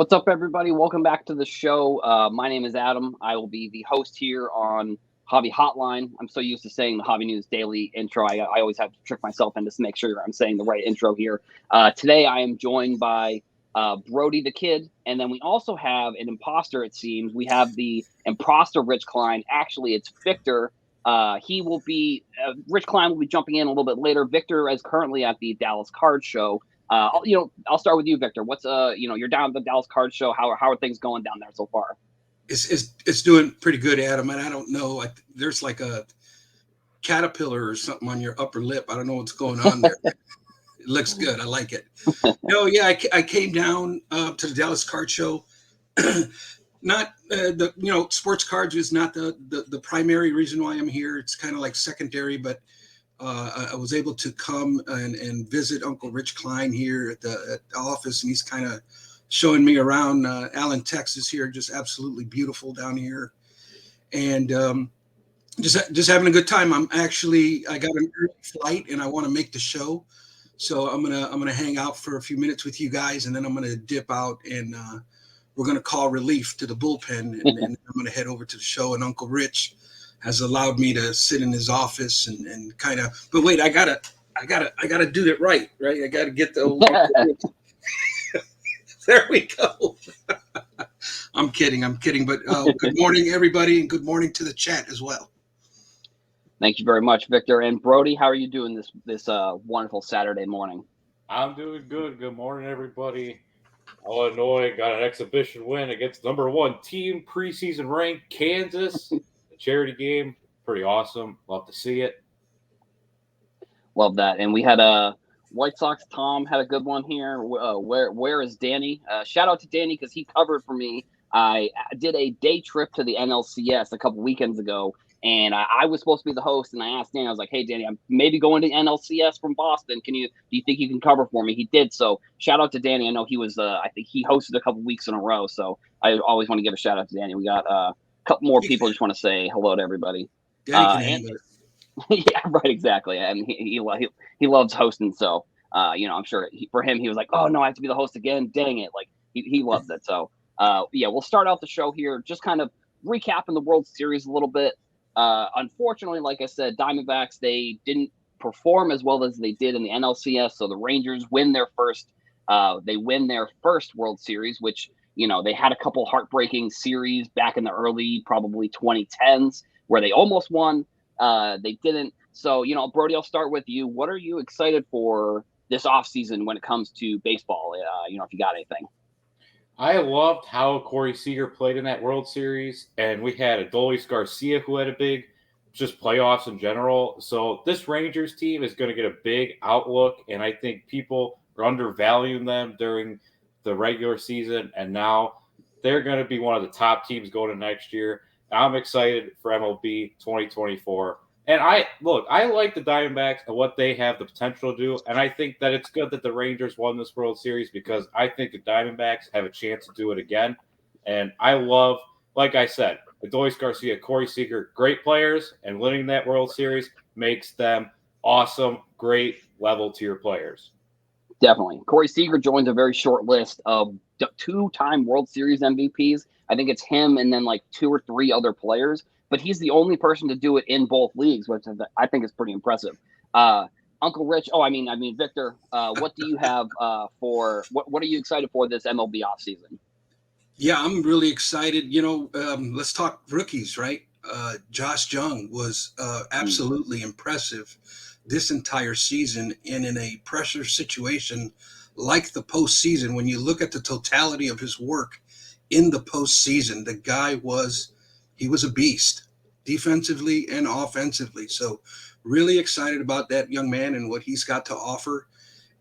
What's up, everybody? Welcome back to the show. My name is Adam. I will be the host here on Hobby Hotline. I'm so used to saying the Hobby News Daily intro. I always have to trick myself and just make sure I'm saying the right intro here. Today, I am joined by Brody the Kid, and then we also have an imposter, it seems. We have the imposter Rich Klein. Actually, it's Victor. Rich Klein will be jumping in a little bit later. Victor is currently at the Dallas Card Show. I'll start with you, Victor. What's you're down at the Dallas Card Show. How are things going down there so far? It's doing pretty good, Adam. And I don't know, there's like a caterpillar or something on your upper lip. I don't know what's going on there. It looks good. I like it. No, yeah, I came down to the Dallas Card Show. Not sports cards is not the primary reason why I'm here. It's kind of like secondary, but I was able to come and visit Uncle Rich Klein here at the office, and he's kind of showing me around Allen, Texas here. Just absolutely beautiful down here, and just having a good time. I got an early flight, and I want to make the show, so I'm gonna hang out for a few minutes with you guys, and then I'm gonna dip out, and we're gonna call relief to the bullpen, and I'm gonna head over to the show. And Uncle Rich has allowed me to sit in his office and kind of, but wait, I gotta do it right. I gotta get the old there we go. I'm kidding, but good morning, everybody, and good morning to the chat as well. Thank you very much, Victor. And Brody, how are you doing this wonderful Saturday morning? I'm doing good. Good morning, everybody. Illinois got an exhibition win against number one team, preseason ranked Kansas. Charity game, pretty awesome. Love to see it. Love that. And we had a White Sox. Tom had a good one here. Where is Danny? Shout out to Danny because he covered for me. I did a day trip to the NLCS a couple weekends ago, and I was supposed to be the host. And I asked Danny, I was like, "Hey, Danny, I'm maybe going to NLCS from Boston. Do you think you can cover for me?" He did. So shout out to Danny. I know he was. I think he hosted a couple weeks in a row. So I always want to give a shout out to Danny. We got couple more people just want to say hello to everybody. Yeah, right, exactly. And he loves hosting, so I'm sure for him he was like, oh no, I have to be the host again. Dang it, like he loves it. So we'll start out the show here, just kind of recapping the World Series a little bit. Unfortunately, like I said, Diamondbacks, they didn't perform as well as they did in the NLCS, so the Rangers win their first World Series, which they had a couple heartbreaking series back in the early, probably 2010s, where they almost won. They didn't. So, Brody, I'll start with you. What are you excited for this offseason when it comes to baseball? If you got anything. I loved how Corey Seager played in that World Series, and we had Adolis Garcia who had a big just playoffs in general. So this Rangers team is going to get a big outlook, and I think people are undervaluing them during the regular season, and now they're going to be one of the top teams going to next year. I'm excited for MLB 2024. And I like the Diamondbacks and what they have the potential to do. And I think that it's good that the Rangers won this World Series because I think the Diamondbacks have a chance to do it again. And I love, like I said, Adolis Garcia, Corey Seager, great players, and winning that World Series makes them awesome, great level tier players. Definitely. Corey Seager joins a very short list of two-time World Series MVPs. I think it's him and then like two or three other players, but he's the only person to do it in both leagues, which I think is pretty impressive. Uncle Rich, Victor, what do you have what are you excited for this MLB offseason? Yeah, I'm really excited. Let's talk rookies, right? Josh Jung was absolutely impressive this entire season, and in a pressure situation like the postseason, when you look at the totality of his work in the postseason, the guy was a beast defensively and offensively. So really excited about that young man and what he's got to offer,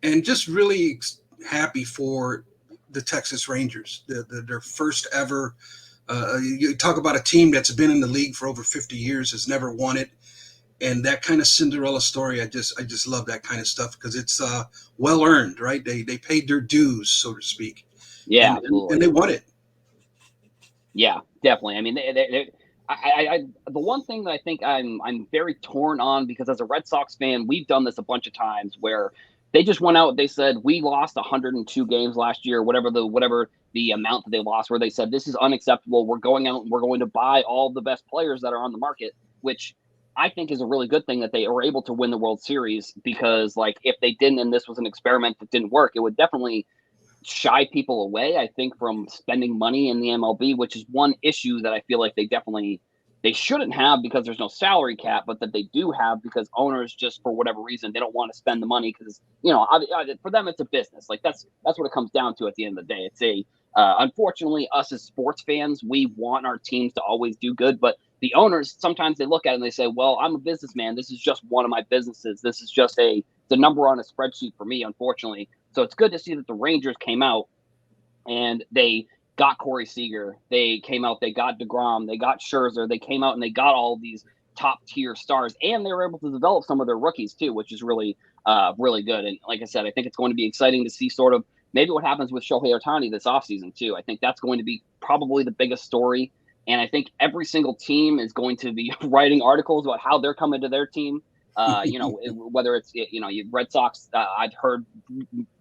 and just really happy for the Texas Rangers, their first ever. You talk about a team that's been in the league for over 50 years, has never won it. And that kind of Cinderella story, I just love that kind of stuff because it's well earned, right? They paid their dues, so to speak. Yeah, and they won it. Yeah, definitely. I mean, the one thing that I think I'm very torn on, because as a Red Sox fan, we've done this a bunch of times where They just went out. They said we lost 102 games last year, whatever the amount that they lost. Where they said this is unacceptable. We're going out and we're going to buy all the best players that are on the market, which I think is a really good thing that they were able to win the World Series, because like if they didn't and this was an experiment that didn't work, it would definitely shy people away, I think, from spending money in the MLB, which is one issue that I feel like they shouldn't have because there's no salary cap, but that they do have because owners just for whatever reason they don't want to spend the money because for them it's a business. Like that's what it comes down to at the end of the day. It's a unfortunately, us as sports fans, we want our teams to always do good, but the owners sometimes they look at it and they say, "Well, I'm a businessman. This is just one of my businesses. This is just the number on a spreadsheet for me." Unfortunately, so it's good to see that the Rangers came out and they got Corey Seager. They came out, they got DeGrom, they got Scherzer. They came out and they got all these top tier stars, and they were able to develop some of their rookies too, which is really, really good. And like I said, I think it's going to be exciting to see sort of maybe what happens with Shohei Ohtani this offseason too. I think that's going to be probably the biggest story. And I think every single team is going to be writing articles about how they're coming to their team. Whether it's Red Sox, I've heard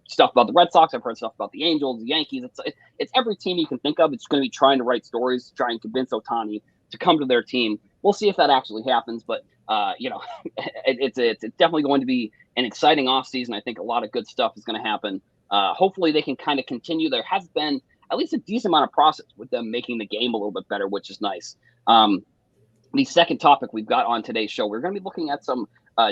stuff about the Red Sox. I've heard stuff about the Angels, the Yankees. It's every team you can think of. It's going to be trying to write stories to try and convince Ohtani to come to their team. We'll see if that actually happens, but it's definitely going to be an exciting offseason. I think a lot of good stuff is going to happen. Hopefully they can kind of continue. There has been at least a decent amount of process with them making the game a little bit better, which is nice. The second topic we've got on today's show, we're going to be looking at some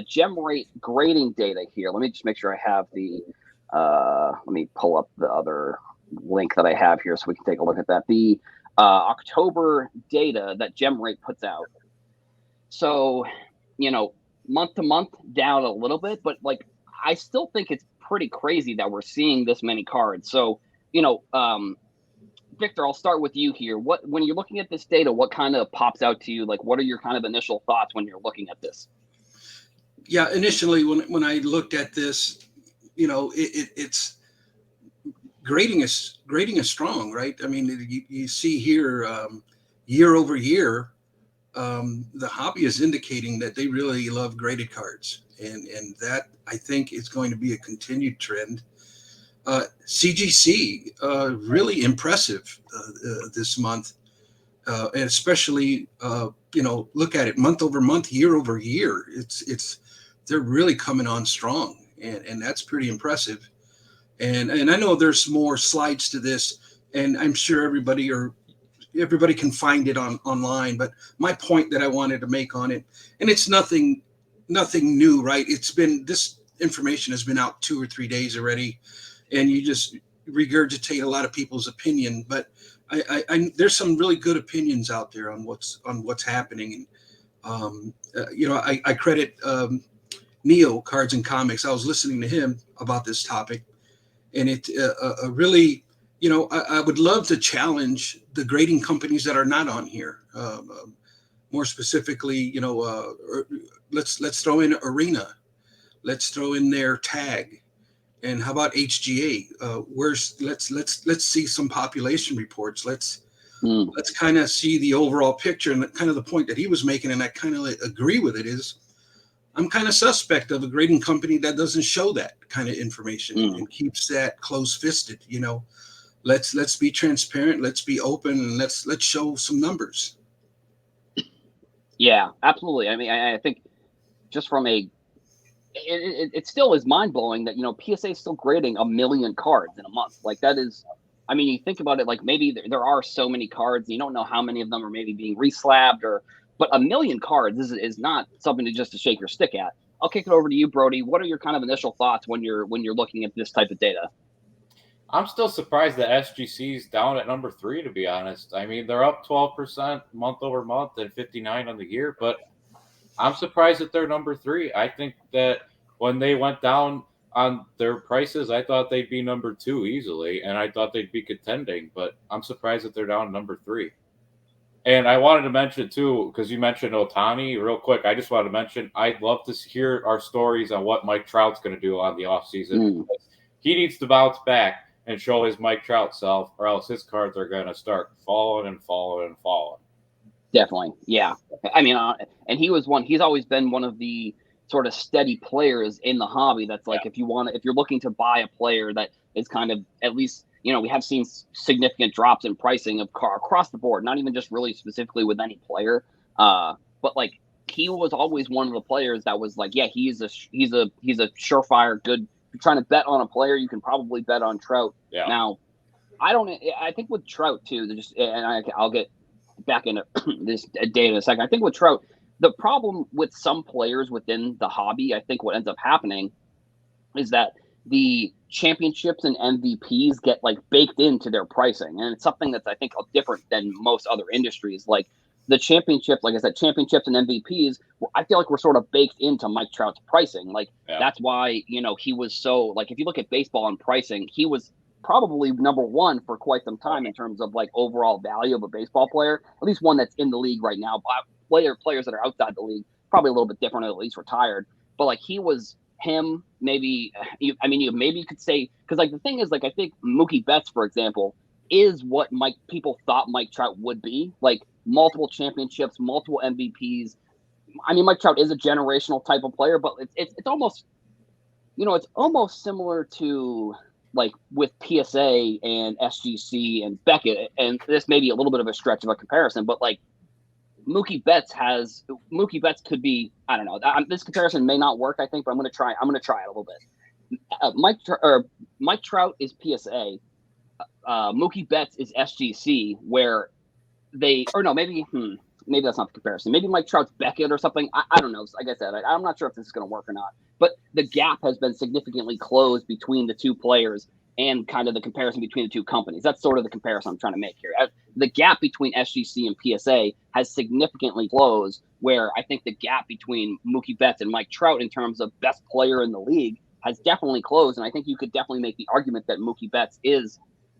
gem rate grading data here. Let me just make sure I have let me pull up the other link that I have here so we can take a look at that. The October data that gem rate puts out. So, month to month down a little bit, but like I still think it's pretty crazy that we're seeing this many cards. So, Victor, I'll start with you here. When you're looking at this data, what kind of pops out to you? Like, what are your kind of initial thoughts when you're looking at this? Yeah, initially when I looked at this, it's grading is strong, right? I mean, you see here year over year, the hobby is indicating that they really love graded cards, and that I think is going to be a continued trend. CGC really impressive this month, and especially look at it month over month, year over year. It's they're really coming on strong, and that's pretty impressive. And I know there's more slides to this, and I'm sure everybody can find it online. But my point that I wanted to make on it, and it's nothing new, right? This information has been out 2 or 3 days already, and you just regurgitate a lot of people's opinion. But I there's some really good opinions out there on what's happening. And I credit Neo Cards and Comics. I was listening to him about this topic, and it really, I would love to challenge the grading companies that are not on here. More specifically, let's throw in Arena, let's throw in their Tag, and how about HGA? Let's see some population reports. Let's kind of see the overall picture, and kind of the point that he was making, and I kind of agree with it, is I'm kind of suspect of a grading company that doesn't show that kind of information and keeps that close-fisted. Let's be transparent, let's be open, and let's show some numbers. Yeah, absolutely. I mean, I think just from it still is mind-blowing that PSA is still grading 1 million cards in a month. Like that is, I mean, you think about it, like maybe there are so many cards, and you don't know how many of them are maybe being reslabbed but 1 million cards is not something to shake your stick at. I'll kick it over to you, Brody. What are your kind of initial thoughts when you're looking at this type of data? I'm still surprised that SGC's down at number 3, to be honest. I mean, they're up 12% month over month and 59 on the year, but I'm surprised that they're number 3. I think that when they went down on their prices, I thought they'd be number 2 easily, and I thought they'd be contending, but I'm surprised that they're down number 3. And I wanted to mention, too, because you mentioned Ohtani, real quick, I just wanted to mention, I'd love to hear our stories on what Mike Trout's going to do on the offseason. He needs to bounce back and show his Mike Trout self, or else his cards are going to start falling and falling and falling. Definitely, yeah. I mean, and he's always been one of the sort of steady players in the hobby. That's like, if you're looking to buy a player that is kind of, at least, we have seen significant drops in pricing of across the board, not even just really specifically with any player. But like, he was always one of the players that was like, yeah, he's a surefire good. If you're trying to bet on a player, you can probably bet on Trout. Yeah. Now, I think with Trout too, I'll get back into this data in a second. I think with Trout, the problem with some players within the hobby, I think what ends up happening is that the championships and MVPs get like baked into their pricing. And it's something that's, I think, different than most other industries. Like the championships, like I said, championships and MVPs, I feel like we're sort of baked into Mike Trout's pricing. Like that's why, he was so, like, if you look at baseball and pricing, he was probably number one for quite some time in terms of like overall value of a baseball player, at least one that's in the league right now. Players that are outside the league, probably a little bit different, at least retired. But like he was him, maybe, maybe you could say, because like the thing is, like, I think Mookie Betts, for example, is what people thought Mike Trout would be, like multiple championships, multiple MVPs. I mean, Mike Trout is a generational type of player, but it's almost, it's almost similar to like with PSA and SGC and Beckett, and this may be a little bit of a stretch of a comparison, but like Mookie Betts could be, I don't know. This comparison may not work, I think, but I'm going to try it a little bit. Mike Trout is PSA. Mookie Betts is SGC, where maybe that's not the comparison. Maybe Mike Trout's Beckett or something. I don't know. Like I said, I'm not sure if this is going to work or not. But the gap has been significantly closed between the two players and kind of the comparison between the two companies. That's sort of the comparison I'm trying to make here. The gap between SGC and PSA has significantly closed, where I think the gap between Mookie Betts and Mike Trout in terms of best player in the league has definitely closed. And I think you could definitely make the argument that Mookie Betts is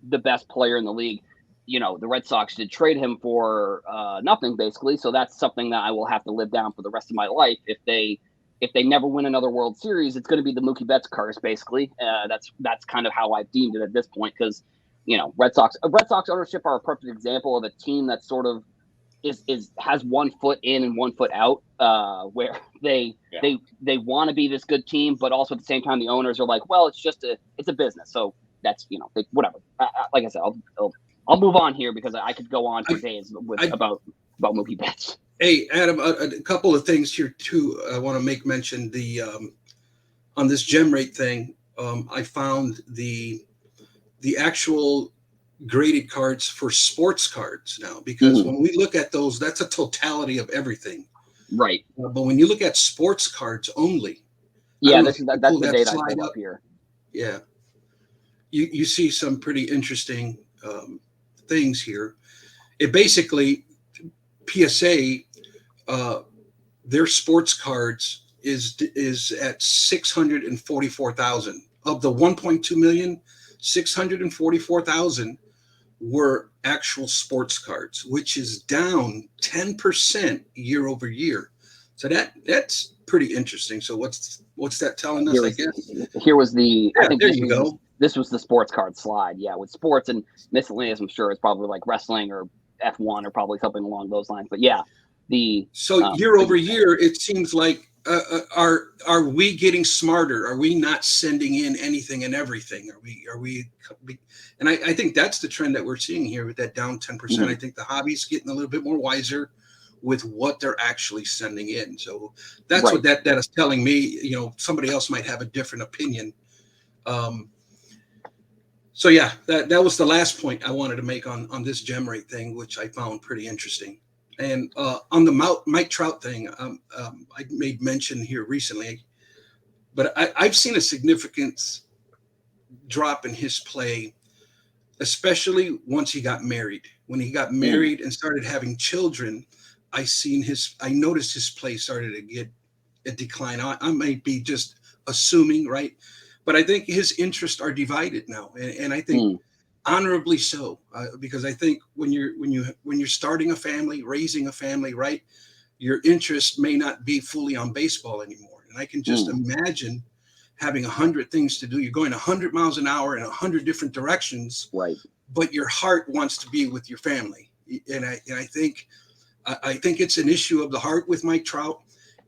the best player in the league. The Red Sox did trade him for nothing, basically. So that's something that I will have to live down for the rest of my life. If they never win another World Series, it's going to be the Mookie Betts curse, basically. That's kind of how I've deemed it at this point, because Red Sox ownership are a perfect example of a team that sort of has 1 foot in and 1 foot out, where they want to be this good team, but also at the same time the owners are like, well, it's a business, so that's whatever. Like I said, I'll move on here because I could go on for days about Mookie Betts. Hey, Adam, a couple of things here too. I want to make mention on this gem rate thing. I found the actual graded cards for sports cards now, because when we look at those, that's a totality of everything. Right. But when you look at sports cards only, that's the data I put up here. Yeah. You see some pretty interesting things here. It basically, PSA, their sports cards is at 644,000 of the 1.2 million. 644,000 were actual sports cards, which is down 10% year over year. So that's pretty interesting. So what's that telling us? I guess here was the. Yeah, I think there you go. This was the sports card slide. Yeah, with sports and miscellaneous, I'm sure it's probably like wrestling or F1 or probably something along those lines. But yeah, so year over year, it seems like are we getting smarter? Are we not sending in anything and everything? Are we? And I think that's the trend that we're seeing here with that down 10%. I think the hobby's getting a little bit more wiser with what they're actually sending in. So that's what that is telling me. Somebody else might have a different opinion. So yeah, that was the last point I wanted to make on this gem rate thing, which I found pretty interesting. And on the Mike Trout thing, I made mention here recently, but I've seen a significant drop in his play, especially once he got married. When he got married and started having children, I noticed his play started to get a decline. I might be just assuming, right? But I think his interests are divided now, and I think honorably so, because I think when you're starting a family, raising a family, right, your interest may not be fully on baseball anymore. And I can just imagine having 100 things to do. You're going 100 miles an hour in 100 different directions, right? But your heart wants to be with your family, and I think it's an issue of the heart with Mike Trout.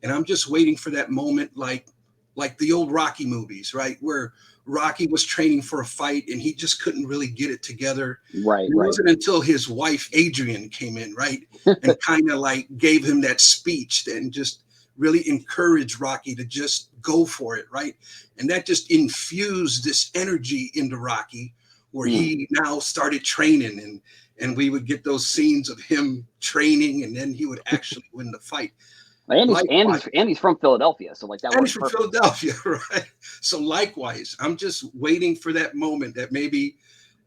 And I'm just waiting for that moment, like the old Rocky movies, right? Where Rocky was training for a fight and he just couldn't really get it together. Right, And it right. wasn't until his wife, Adrian, came in, right? And kind of like gave him that speech and just really encouraged Rocky to just go for it, right? And that just infused this energy into Rocky, where he now started training, and we would get those scenes of him training, and then he would actually win the fight. And he's from Philadelphia, so like that And works he's from perfect. Philadelphia, right? So likewise, I'm just waiting for that moment that maybe,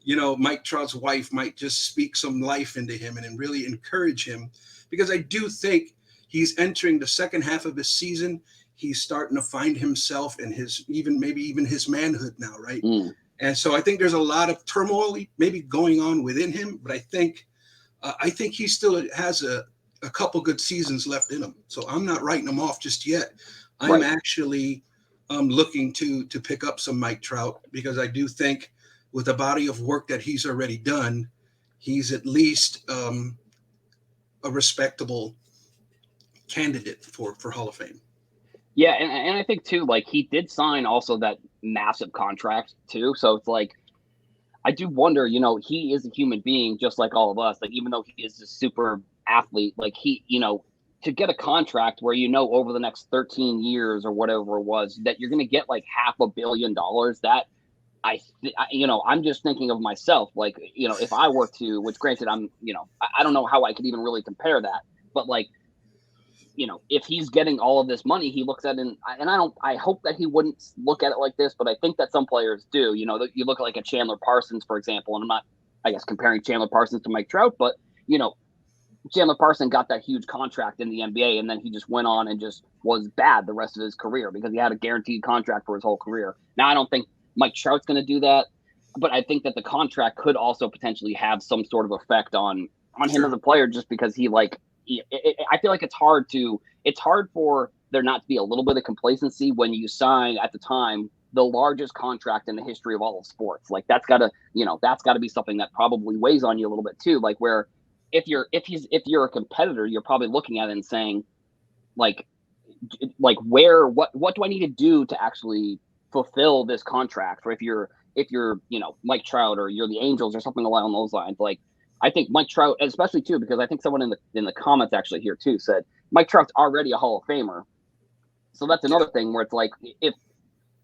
Mike Trout's wife might just speak some life into him and really encourage him, because I do think he's entering the second half of his season. He's starting to find himself and maybe even his manhood now, right? Mm. And so I think there's a lot of turmoil maybe going on within him, but I think he still has a couple good seasons left in him. So I'm not writing him off just yet. I'm Right. actually looking to pick up some Mike Trout, because I do think with the body of work that he's already done, he's at least a respectable candidate for Hall of Fame. Yeah, and I think too, like he did sign also that massive contract too. So it's like I do wonder, he is a human being just like all of us. Like even though he is a super athlete, like to get a contract where over the next 13 years or whatever it was that you're going to get like $500 million, that I'm just thinking of myself. Like, if I were to, which granted, I don't know how I could even really compare that, but like, if he's getting all of this money, he looks at it, and I hope that he wouldn't look at it like this, but I think that some players do. You look at like a Chandler Parsons, for example, and I'm not, I guess, comparing Chandler Parsons to Mike Trout, but Chandler Parsons got that huge contract in the NBA, and then he just went on and just was bad the rest of his career because he had a guaranteed contract for his whole career. Now, I don't think Mike Trout's going to do that, but I think that the contract could also potentially have some sort of effect on him as a player, just because I feel like it's hard for there not to be a little bit of complacency when you sign at the time the largest contract in the history of all of sports. Like that's gotta be something that probably weighs on you a little bit too. Like where if you're a competitor, you're probably looking at it and saying like what do I need to do to actually fulfill this contract? Or if you're Mike Trout, or you're the Angels or something along those lines, like I think Mike Trout, especially too, because I think someone in the comments actually here too said Mike Trout's already a Hall of Famer. So that's another thing where it's like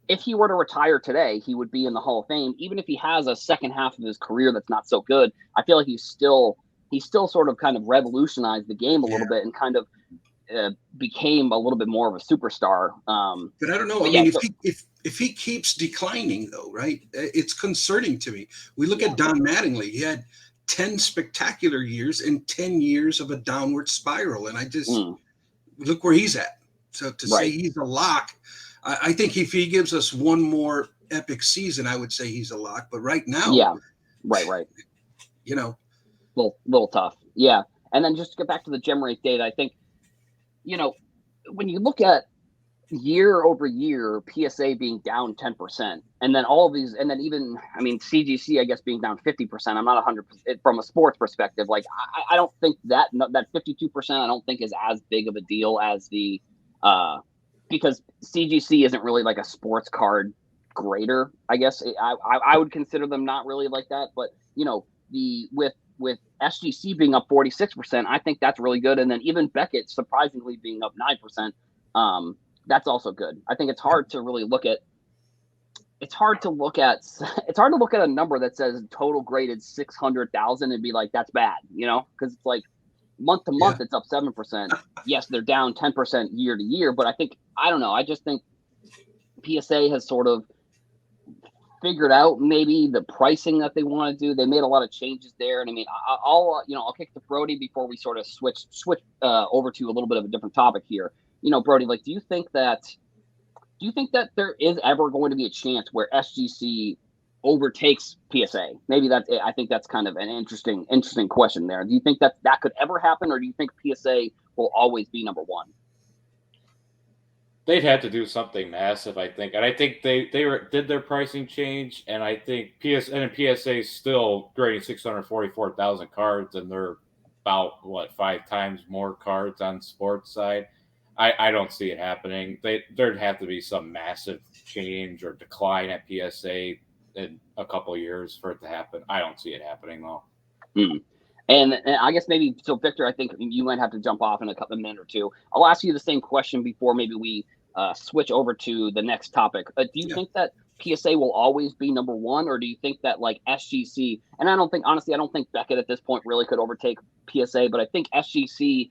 if he were to retire today, he would be in the Hall of Fame. Even if he has a second half of his career that's not so good, I feel like he's still sort of kind of revolutionized the game a little bit and kind of became a little bit more of a superstar. But I don't know. I mean, if he keeps declining, though, right? It's concerning to me. We look at Don Mattingly. He had 10 spectacular years and 10 years of a downward spiral, and I just look where he's at. So to say he's a lock, I think if he gives us one more epic season, I would say he's a lock. But right now, right. little tough. Yeah, and then just to get back to the gem rate data, I think when you look at year over year, PSA being down 10%, and then all of these, and then even, I mean, CGC, I guess, being down 50%. I'm not 100% from a sports perspective. Like, I don't think that 52%, I don't think is as big of a deal as the, because CGC isn't really like a sports card grader, I guess. I would consider them not really like that, but with SGC being up 46%, I think that's really good. And then even Beckett surprisingly being up 9%. That's also good. I think it's hard to really look at. It's hard to look at a number that says total graded 600,000 and be like, that's bad, because it's like month to month, it's up 7%. Yes, they're down 10% year to year, but I don't know. I just think PSA has sort of figured out maybe the pricing that they want to do. They made a lot of changes there, and I mean, I'll kick to Brody before we sort of switch over to a little bit of a different topic here. Brody, like, do you think that there is ever going to be a chance where SGC overtakes PSA? Maybe I think that's kind of an interesting question there. Do you think that could ever happen, or do you think PSA will always be number one? They'd have to do something massive, I think, and I think they did their pricing change, and I think PSA is still grading 644,000 cards, and they're about 5 times more cards on sports side. I don't see it happening. There'd have to be some massive change or decline at PSA in a couple of years for it to happen. I don't see it happening though. And I guess maybe so, Victor. I think you might have to jump off in a couple of minutes or two. I'll ask you the same question before maybe we switch over to the next topic. Do you think that PSA will always be number one, or do you think that like SGC? And I don't think Beckett at this point really could overtake PSA, but I think SGC,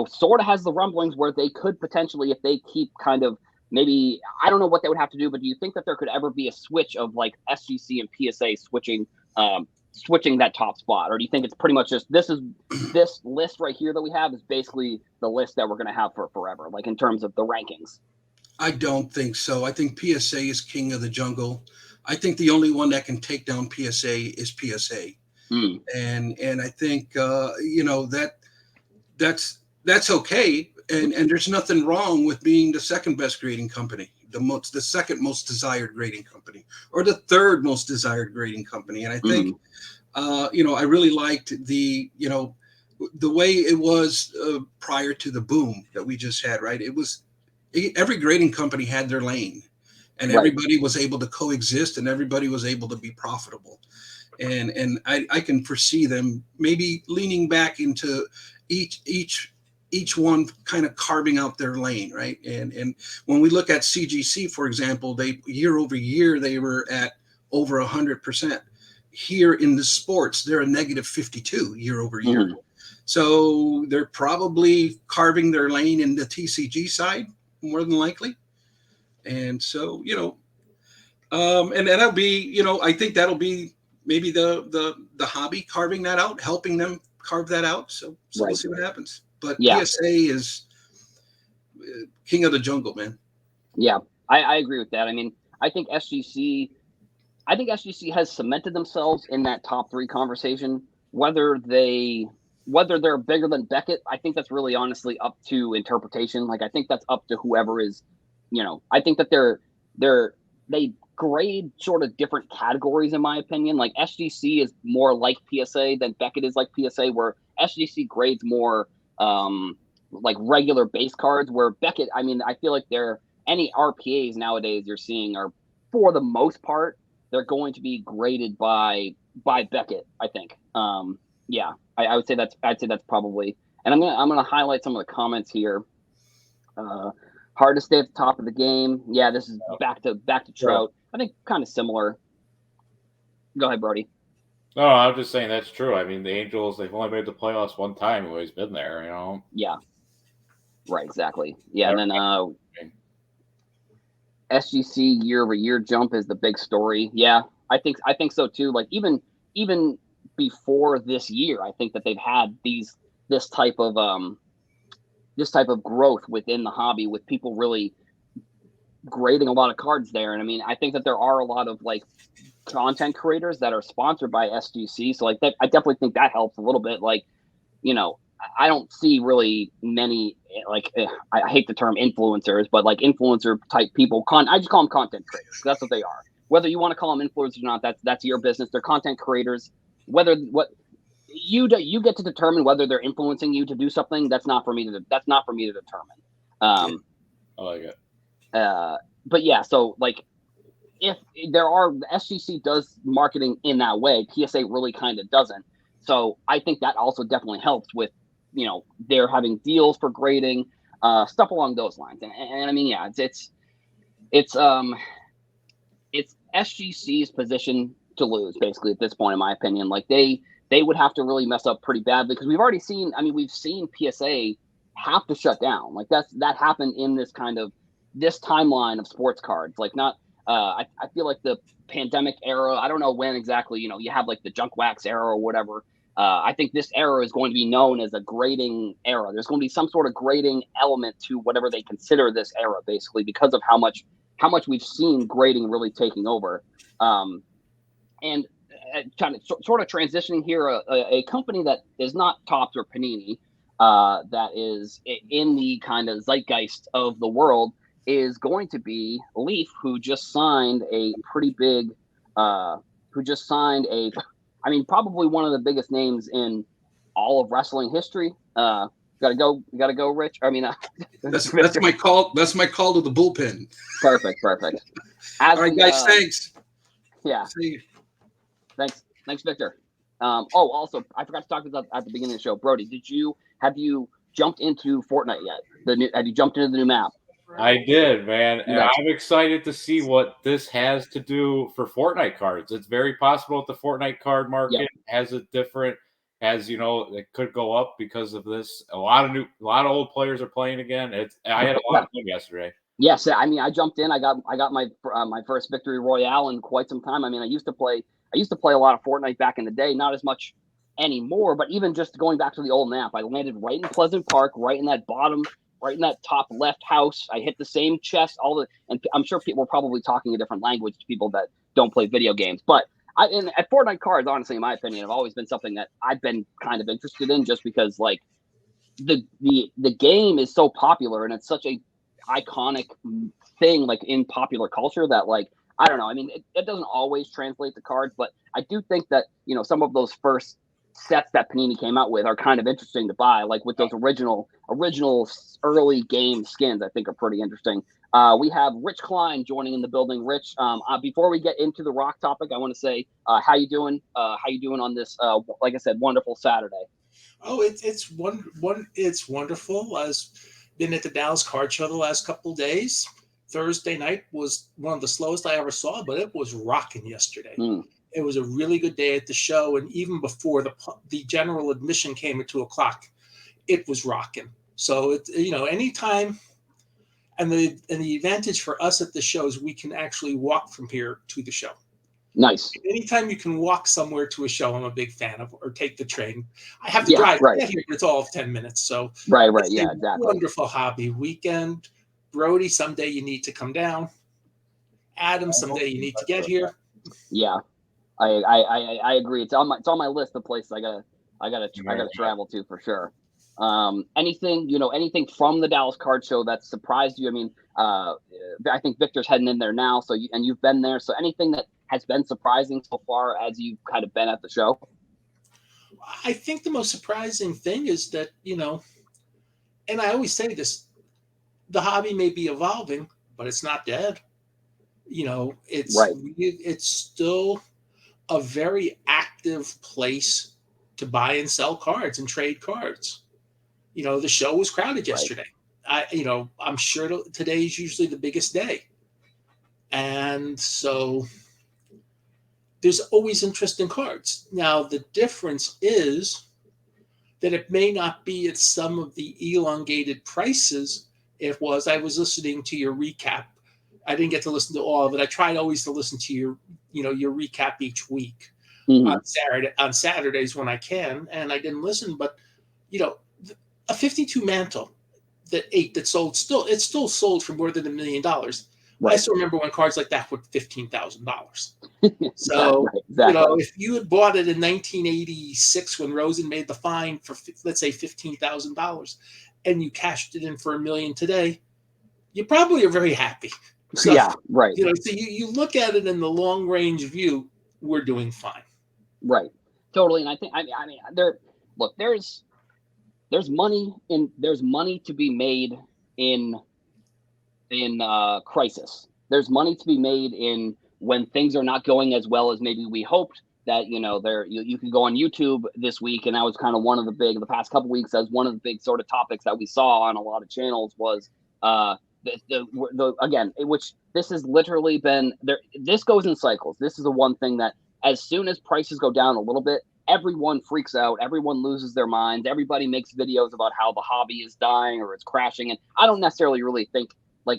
sort of has the rumblings where they could potentially, if they keep kind of maybe, I don't know what they would have to do, but do you think that there could ever be a switch of like SGC and PSA switching that top spot, or do you think it's pretty much just this list right here that we have is basically the list that we're going to have for forever, like in terms of the rankings? I don't think so. I think PSA is king of the jungle. I think the only one that can take down PSA is PSA. And I think that's okay. And there's nothing wrong with being the second best grading company, the second most desired grading company, or the third most desired grading company. And I think I really liked the way it was prior to the boom that we just had, right? It was every grading company had their lane, and everybody was able to coexist, and everybody was able to be profitable. And I can foresee them maybe leaning back into each one kind of carving out their lane, right? And when we look at CGC, for example, they year over year they were at over 100%. Here in the sports, they're a negative 52 year over year. So they're probably carving their lane in the TCG side more than likely. And so, and that'll be, I think that'll be maybe the hobby carving that out, helping them carve that out. So we'll see what happens. But PSA is king of the jungle, man. Yeah, I agree with that. I mean, I think SGC has cemented themselves in that top three conversation. Whether they're bigger than Beckett, I think that's really honestly up to interpretation. Like, I think that's up to whoever is, I think that they grade sort of different categories, in my opinion. Like, SGC is more like PSA than Beckett is like PSA, where SGC grades more like regular base cards, where Beckett, I mean, I feel like any RPAs nowadays you're seeing are, for the most part, they're going to be graded by Beckett, I think. I would say I'd say that's probably, and I'm gonna highlight some of the comments here. Hard to stay at the top of the game. Yeah, this is back to Trout. I think kind of similar. Go ahead, Brody. No, I'm just saying that's true. I mean, the Angels, they've only made the playoffs one time. They've always been there, Yeah. Right, exactly. Yeah, and then SGC year over year jump is the big story. Yeah, I think so too. Like even before this year, I think that they've had this type of growth within the hobby, with people really grading a lot of cards there. And I mean, I think that there are a lot of like content creators that are sponsored by SGC. So like that, I definitely think that helps a little bit. Like, I don't see really many, like, I hate the term influencers, but like influencer type people, I just call them content creators. That's what they are. Whether you want to call them influencers or not, that's your business. They're content creators. You get to determine whether they're influencing you to do something. That's not for me to determine. I like it. But yeah, so like, if SGC does marketing in that way, PSA really kind of doesn't. So I think that also definitely helps with, they're having deals for grading, stuff along those lines. And I mean, yeah, it's SGC's position to lose, basically, at this point, in my opinion. Like, they would have to really mess up pretty badly, because we've seen PSA have to shut down. Like, that happened in this timeline of sports cards. Like, not I feel like the pandemic era, I don't know when exactly, you have like the junk wax era or whatever. I think this era is going to be known as a grading era. There's going to be some sort of grading element to whatever they consider this era, basically, because of how much we've seen grading really taking over. And kind of sort of transitioning here, a company that is not Topps or Panini, that is in the kind of zeitgeist of the world, is going to be Leaf, who just signed a pretty big, probably one of the biggest names in all of wrestling history. Gotta go. You gotta go, Rich. I mean, That's my call. That's my call to the bullpen. Perfect. As All right, guys. Thanks. Yeah. See you. Thanks, Victor. Also, I forgot to talk about at the beginning of the show. Brody, have you jumped into Fortnite yet? Have you jumped into the new map? I did, man, and I'm excited to see what this has to do for Fortnite cards. It's very possible that the Fortnite card market has a different, it could go up because of this. A lot of old players are playing again. I had a lot of fun yesterday. Yes, I mean, I jumped in. I got my first victory royale in quite some time. I mean, I used to play a lot of Fortnite back in the day, not as much anymore. But even just going back to the old map, I landed right in Pleasant Park, right in that top left house. I hit the same chest. And I'm sure people are probably talking a different language to people that don't play video games. But at Fortnite cards, honestly, in my opinion, have always been something that I've been kind of interested in, just because like the game is so popular and it's such a iconic thing like in popular culture that like I don't know. I mean, it doesn't always translate to cards, but I do think that some of those first sets that Panini came out with are kind of interesting to buy, like with those original early game skins. I think are pretty interesting. We have Rich Klein joining in the building. Rich, before we get into the rock topic, I want to say how you doing? How you doing on this? Like I said, wonderful Saturday. Oh, it's wonderful. I've been at the Dallas Card Show the last couple of days. Thursday night was one of the slowest I ever saw, but it was rocking yesterday. It was a really good day at the show, and even before the general admission came at 2:00, it was rocking. So anytime, and the advantage for us at the show is we can actually walk from here to the show. Nice. Anytime you can walk somewhere to a show, I'm a big fan of, or take the train. I have to drive to get here, but it's all 10 minutes. So right, yeah, exactly. Wonderful hobby weekend. Brody, someday you need to come down. Adam, someday you need to get here. Yeah, I agree. It's on my list of places I gotta travel to for sure. Anything from the Dallas Card Show that surprised you? I mean, I think Victor's heading in there now, so you've been there. So anything that has been surprising so far as you've kind of been at the show? I think the most surprising thing is that, and I always say this, the hobby may be evolving, but it's not dead. It's still a very active place to buy and sell cards and trade cards. The show was crowded yesterday. I'm sure today is usually the biggest day. And so there's always interest in cards. Now, the difference is that it may not be at some of the elongated prices I was listening to your recap. I didn't get to listen to all of it. I tried always to listen to your recap each week on Saturdays when I can, and I didn't listen. But a 52 mantle that sold it's still sold for more than $1 million. Right. I still remember when cards like that were $15,000. So exactly. If you had bought it in 1986 when Rosen made the fine for let's say $15,000, and you cashed it in for $1 million today, you probably are very happy. So, yeah, right. So you look at it in the long range view, we're doing fine. Right. Totally. And I think there's money to be made in crisis. There's money to be made in when things are not going as well as maybe we hoped. That you can go on YouTube this week, and that was kind of one of the past couple weeks as one of the big sort of topics that we saw on a lot of channels was which this has literally been there. This goes in cycles. This is the one thing that as soon as prices go down a little bit, everyone freaks out. Everyone loses their minds. Everybody makes videos about how the hobby is dying or it's crashing. And I don't necessarily really think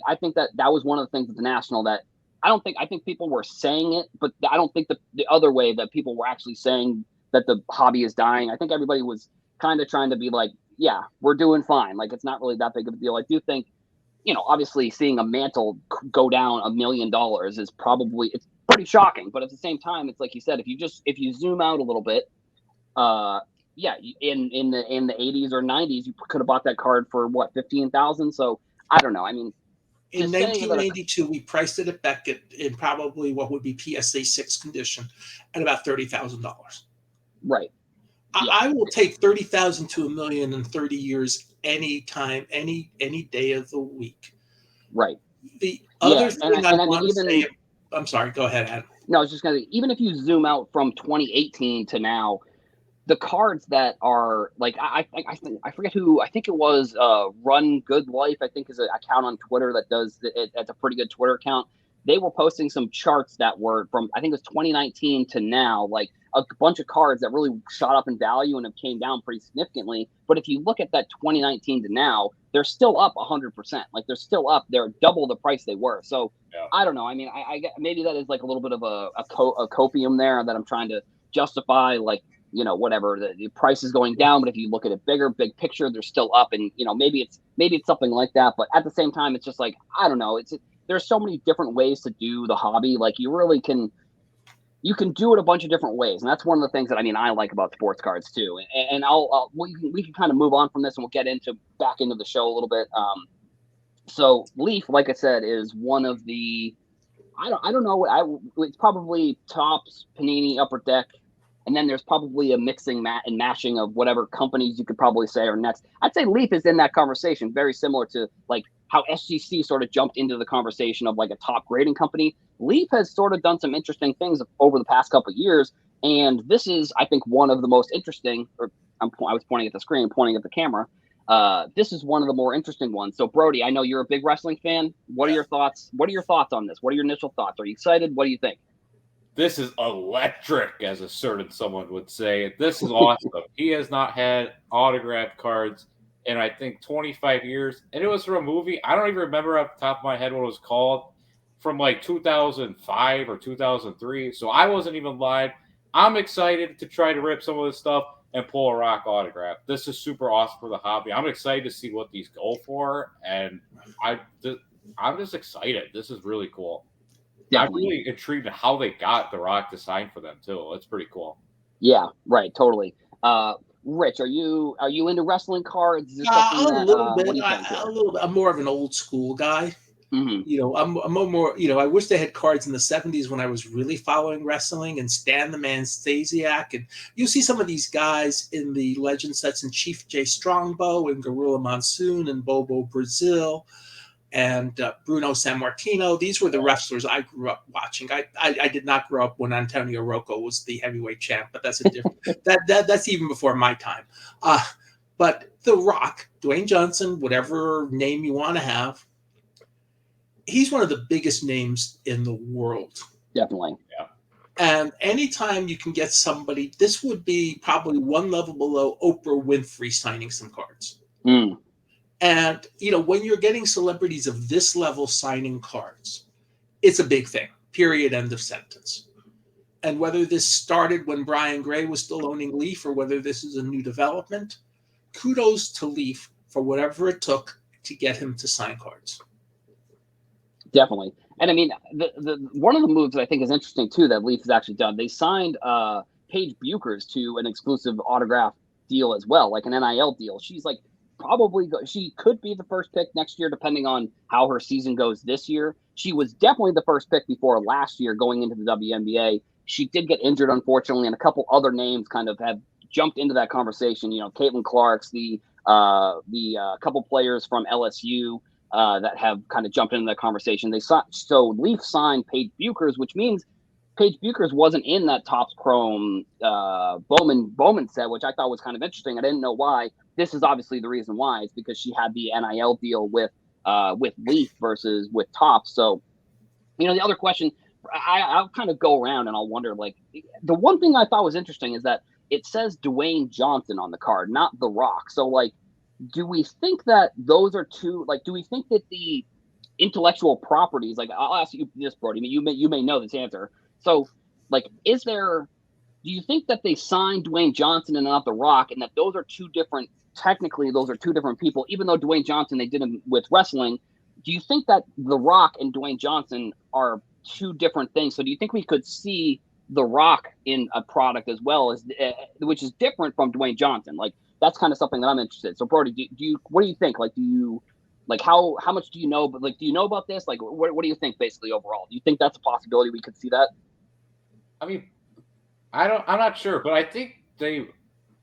I think that was one of the things at the National that I think people were saying it, but I don't think the other way that people were actually saying that the hobby is dying. I think everybody was kind of trying to be like, yeah, we're doing fine. Like, it's not really that big of a deal. I do think, obviously seeing a mantle go down $1 million is it's pretty shocking. But at the same time, it's like you said, if you zoom out a little bit, in the 80s or 90s, you could have bought that card for what, 15,000. So I don't know. I mean, in 1982, we priced it at Beckett in probably what would be PSA 6 condition at about $30,000. Right. I will take 30,000 to $1 million in 30 years, any time, any day of the week. Right. The other thing I mean, want to even say, I'm sorry, go ahead, Adam. No, I was just gonna even if you zoom out from 2018 to now, the cards that are like I forget who, I think it was Run Good Life, I think is an account on Twitter that does it. It's a pretty good Twitter account. They were posting some charts that were from, I think it was 2019 to now, like a bunch of cards that really shot up in value and have came down pretty significantly. But if you look at that 2019 to now, they're still up 100%. Like they're still up. They're double the price they were. So I don't know. I mean, I get, maybe that is like a little bit of a copium there that I'm trying to justify, like, you know, whatever, the price is going down, but if you look at it big picture, they're still up. And, you know, maybe it's something like that. But at the same time, it's just like, I don't know. There's so many different ways to do the hobby. Like you really can do it a bunch of different ways. And that's one of the things that, I mean, I like about sports cards too. And we can kind of move on from this and we'll get back into the show a little bit. So Leaf, like I said, is one of the, I don't know. It's probably Topps, Panini, Upper Deck. And then there's probably a mixing and mashing of whatever companies you could probably say are next. I'd say Leaf is in that conversation, very similar to like how SGC sort of jumped into the conversation of like a top grading company. Leaf has sort of done some interesting things over the past couple of years. And this is, I think, one of the most interesting, I was pointing at the screen, pointing at the camera. This is one of the more interesting ones. So Brody, I know you're a big wrestling fan. What are your thoughts? What are your thoughts on this? What are your initial thoughts? Are you excited? What do you think? This is electric, as a certain someone would say. This is awesome. He has not had autographed cards in, I think, 25 years. And it was from a movie. I don't even remember off the top of my head what it was called, from like 2005 or 2003. So I wasn't even live. I'm excited to try to rip some of this stuff and pull a Rock autograph. This is super awesome for the hobby. I'm excited to see what these go for. And I'm just excited. This is really cool. Definitely. I'm really intrigued at how they got The Rock to sign for them too. That's pretty cool. Yeah, right, totally. Rich, are you into wrestling cards? Is this something a little bit. What do you think? A little bit. I'm more of an old school guy. Mm-hmm. You know, I'm more. You know, I wish they had cards in the '70s when I was really following wrestling, and Stan the Man Stasiak, and you see some of these guys in the legend sets, and Chief J Strongbow, and Gorilla Monsoon, and Bobo Brazil, and Bruno Sammartino. These were the wrestlers I grew up watching. I did not grow up when Antonio Rocco was the heavyweight champ, but that's a different that's even before my time. But The Rock, Dwayne Johnson, whatever name you want to have, he's one of the biggest names in the world. Definitely. Yeah. And anytime you can get somebody, this would be probably one level below Oprah Winfrey signing some cards. Mm. And, you know, when you're getting celebrities of this level signing cards, it's a big thing, period, end of sentence. And whether this started when Brian Gray was still owning Leaf or whether this is a new development, kudos to Leaf for whatever it took to get him to sign cards. Definitely. And I mean, the one of the moves that I think is interesting too that Leaf has actually done, they signed Paige Buchers to an exclusive autograph deal as well, like an NIL deal. She's like, she could be the first pick next year, depending on how her season goes this year. She was definitely the first pick before last year going into the WNBA. She did get injured, unfortunately, and a couple other names kind of have jumped into that conversation. You know, Caitlin Clark's, the couple players from LSU that have kind of jumped into that conversation. So Leaf signed Paige Buchers, which means Paige Buchers wasn't in that Topps Chrome Bowman set, which I thought was kind of interesting. I didn't know why. This is obviously the reason why. It's because she had the NIL deal with Leaf versus with Topps. So, you know, the other question, I'll kind of go around and I'll wonder, like, the one thing I thought was interesting is that it says Dwayne Johnson on the card, not The Rock. So, like, do we think that those are two, like, do we think that the intellectual properties, like, I'll ask you this, Brody, you may know this answer. So, like, do you think that they signed Dwayne Johnson and not The Rock, and that those are two different people, even though Dwayne Johnson, they did him with wrestling? Do you think that The Rock and Dwayne Johnson are two different things? So do you think we could see The Rock in a product as well, as which is different from Dwayne Johnson? Like, that's kind of something that I'm interested in. So Brody, what do you think? Like, how much do you know? But like, do you know about this? Like, what do you think basically overall? Do you think that's a possibility we could see that? I mean, I'm not sure, but I think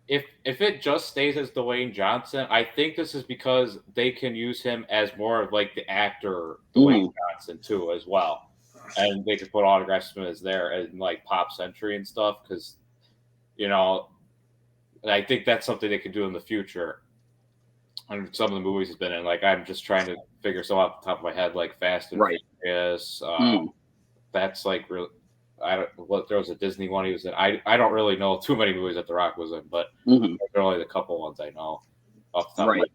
if it just stays as Dwayne Johnson, I think this is because they can use him as more of like the actor Dwayne Johnson too as well, and they could put autographs from as there and like Pop Century and stuff because I think that's something they could do in the future. And some of the movies he's been in, like I'm just trying to figure some off the top of my head, like Fast and Furious. That's like real. I don't. What there was a Disney one he was in. I don't really know too many movies that The Rock was in, but there are only the couple ones I know off the top of my head.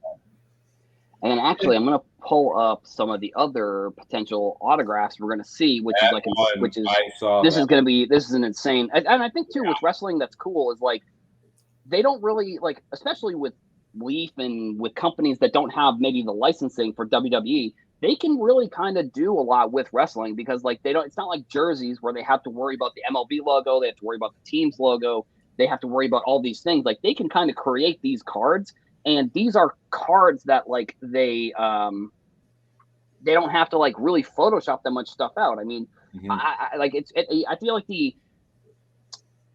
And actually, I'm going to pull up some of the other potential autographs we're going to see, which is this is an insane. And I think too with wrestling, that's cool is like they don't really like, especially with Leaf and with companies that don't have maybe the licensing for WWE. They can really kind of do a lot with wrestling because like they don't, it's not like jerseys where they have to worry about the MLB logo. They have to worry about the team's logo. They have to worry about all these things. Like they can kind of create these cards, and these are cards that like they don't have to like really Photoshop that much stuff out. I mean, I feel like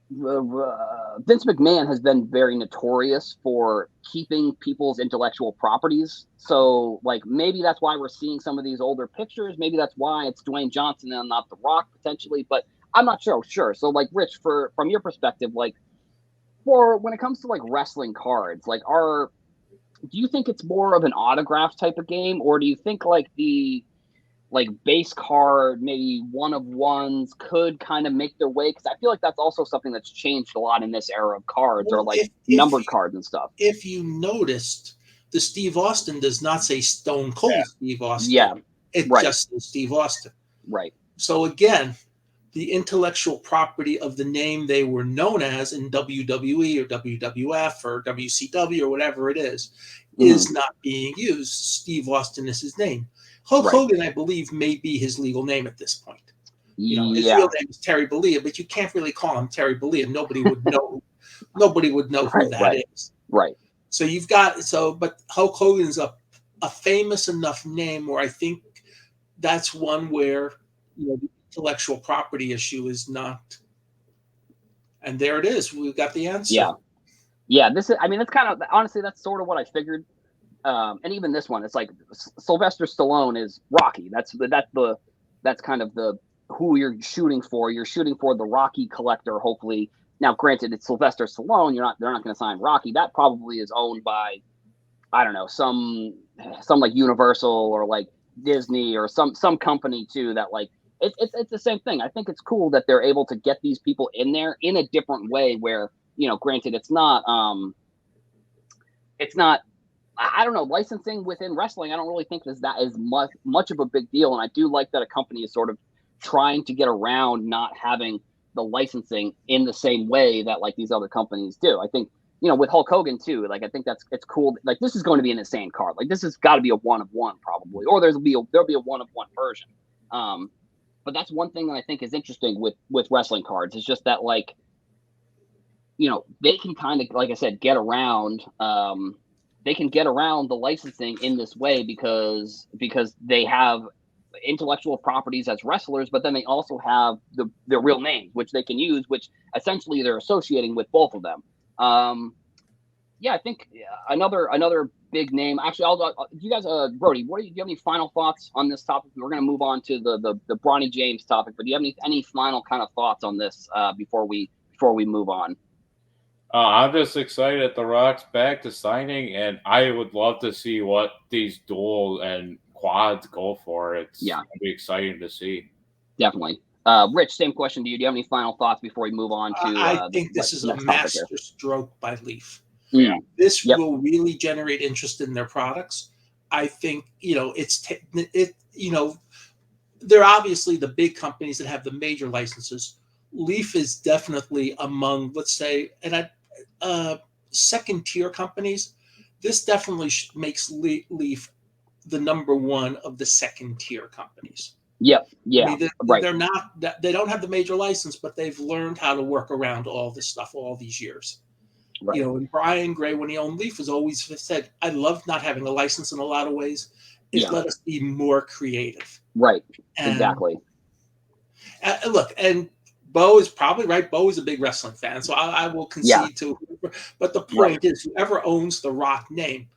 Vince McMahon has been very notorious for keeping people's intellectual properties. So, like, maybe that's why we're seeing some of these older pictures. Maybe that's why it's Dwayne Johnson and not The Rock potentially. But I'm not sure. So, like, Rich, from your perspective, like, for when it comes to like wrestling cards, like, do you think it's more of an autograph type of game, or do you think like the base card, maybe one of ones could kind of make their way? Because I feel like that's also something that's changed a lot in this era of cards, or like numbered cards and stuff. If you noticed, the Steve Austin does not say Stone Cold Steve Austin. Yeah. It just says Steve Austin. Right. So again, the intellectual property of the name they were known as in WWE or WWF or WCW or whatever it is not being used. Steve Austin is his name. Hulk Hogan, I believe, may be his legal name at this point. His real name is Terry Bollea, but you can't really call him Terry Bollea. Nobody would know. Nobody would know who that is. Right. So you've got but Hulk Hogan's a famous enough name where I think that's one where the intellectual property issue is not. And there it is. We've got the answer. Yeah. This is. I mean, it's kind of honestly that's sort of what I figured. And even this one, it's like Sylvester Stallone is Rocky. That's kind of the who you're shooting for. You're shooting for the Rocky collector, hopefully. Now, granted, it's Sylvester Stallone. They're not going to sign Rocky. That probably is owned by, I don't know, some like Universal or like Disney or some company too. That like it's the same thing. I think it's cool that they're able to get these people in there in a different way. Where granted, it's not. I don't know, licensing within wrestling, I don't really think that is much of a big deal. And I do like that a company is sort of trying to get around not having the licensing in the same way that like these other companies do. I think, with Hulk Hogan too, like I think it's cool. Like this is going to be an insane card. Like this has got to be a one of one probably, or there'll be a one of one version. But that's one thing that I think is interesting with wrestling cards. It's just that like, they can kind of, like I said, get around, they can get around the licensing in this way because they have intellectual properties as wrestlers, but then they also have their real names, which they can use, which essentially they're associating with both of them. I think another big name. Actually, do you guys, Brody, do you have any final thoughts on this topic? We're going to move on to the Bronny James topic, but do you have any final kind of thoughts on this before we move on? I'm just excited that The Rock's back to signing, and I would love to see what these dual and quads go for. It's going to be exciting to see. Definitely. Rich, same question to you. Do you have any final thoughts before we move on to I think this is a master stroke by Leaf. This will really generate interest in their products. I think, they're obviously the big companies that have the major licenses. Leaf is definitely among, let's say, second tier companies. This definitely makes Leaf the number one of the second tier companies. Yeah. I mean, they're not. They don't have the major license, but they've learned how to work around all this stuff all these years. Right. And Brian Gray, when he owned Leaf, has always said, "I love not having a license in a lot of ways. It let us be more creative." Right. Exactly. Look, Bo is probably right. Bo is a big wrestling fan, so I will concede to. But the point is, whoever owns the Rock name,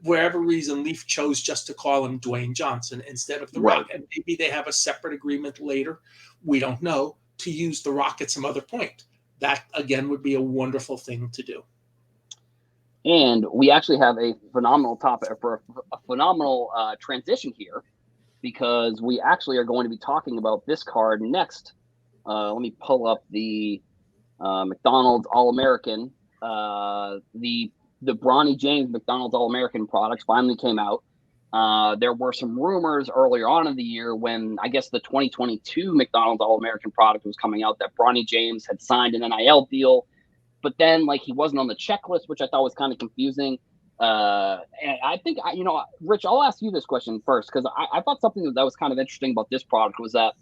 wherever reason, Leaf chose just to call him Dwayne Johnson instead of the Rock, and maybe they have a separate agreement later. We don't know, to use the Rock at some other point. That again would be a wonderful thing to do. And we actually have a phenomenal topic for a phenomenal transition here, because we actually are going to be talking about this card next. Let me pull up the McDonald's All-American. The Bronny James McDonald's All-American products finally came out. There were some rumors earlier on in the year when I guess the 2022 McDonald's All-American product was coming out that Bronny James had signed an NIL deal, but then like he wasn't on the checklist, which I thought was kind of confusing. And I think, Rich, I'll ask you this question first, because I thought something that was kind of interesting about this product was that,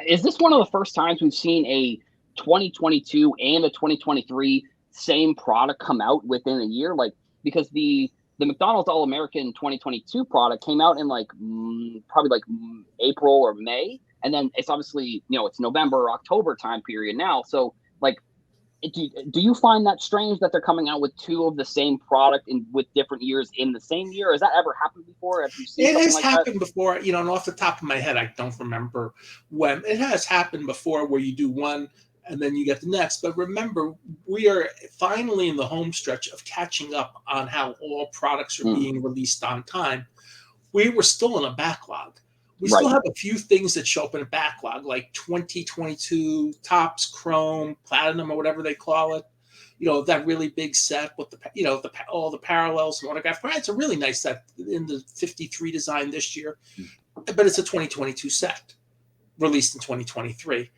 is this one of the first times we've seen a 2022 and a 2023 same product come out within a year? Like, because the McDonald's All-American 2022 product came out in probably April or May, and then it's obviously, it's November or October time period now. So like, do you find that strange that they're coming out with two of the same product with different years in the same year? Has that ever happened before? Have you seen it has like happened that? before, and off the top of my head, I don't remember when. It has happened before where you do one and then you get the next. But remember, we are finally in the home stretch of catching up on how all products are being released on time. We were still in a backlog. We still have a few things that show up in a backlog, like 2022 Topps Chrome, Platinum, or whatever they call it. That really big set with all the parallels and autograph. Right, it's a really nice set in the 53 design this year, but it's a 2022 set released in 2023.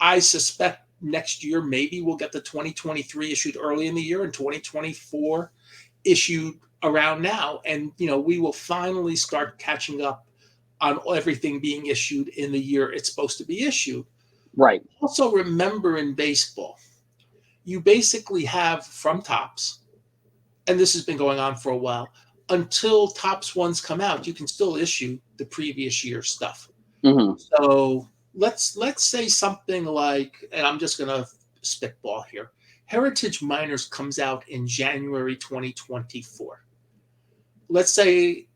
I suspect next year maybe we'll get the 2023 issued early in the year and 2024 issued around now, and we will finally start catching up on everything being issued in the year it's supposed to be issued. Right. Also, remember, in baseball, you basically have from Topps, and this has been going on for a while, until Topps ones come out, you can still issue the previous year's stuff. So let's say something like, and I'm just going to spitball here, Heritage Minors comes out in January 2024. Let's say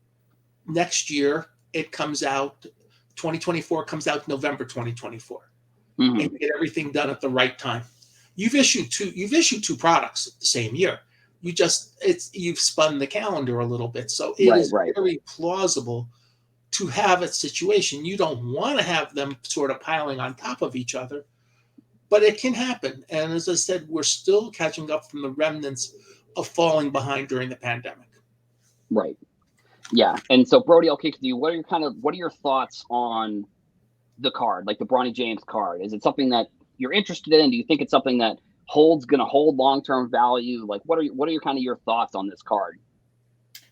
next year it comes out, 2024 comes out November 2024. And you get everything done at the right time. You've issued two products the same year. You've spun the calendar a little bit. So it is very plausible to have a situation. You don't want to have them sort of piling on top of each other, but it can happen. And as I said, we're still catching up from the remnants of falling behind during the pandemic. Right. Yeah. And so, Brody, I'll kick to you. What are your thoughts on the card, like the Bronny James card? Is it something that you're interested in? Do you think it's something that going to hold long-term value? Like, what are your kind of your thoughts on this card?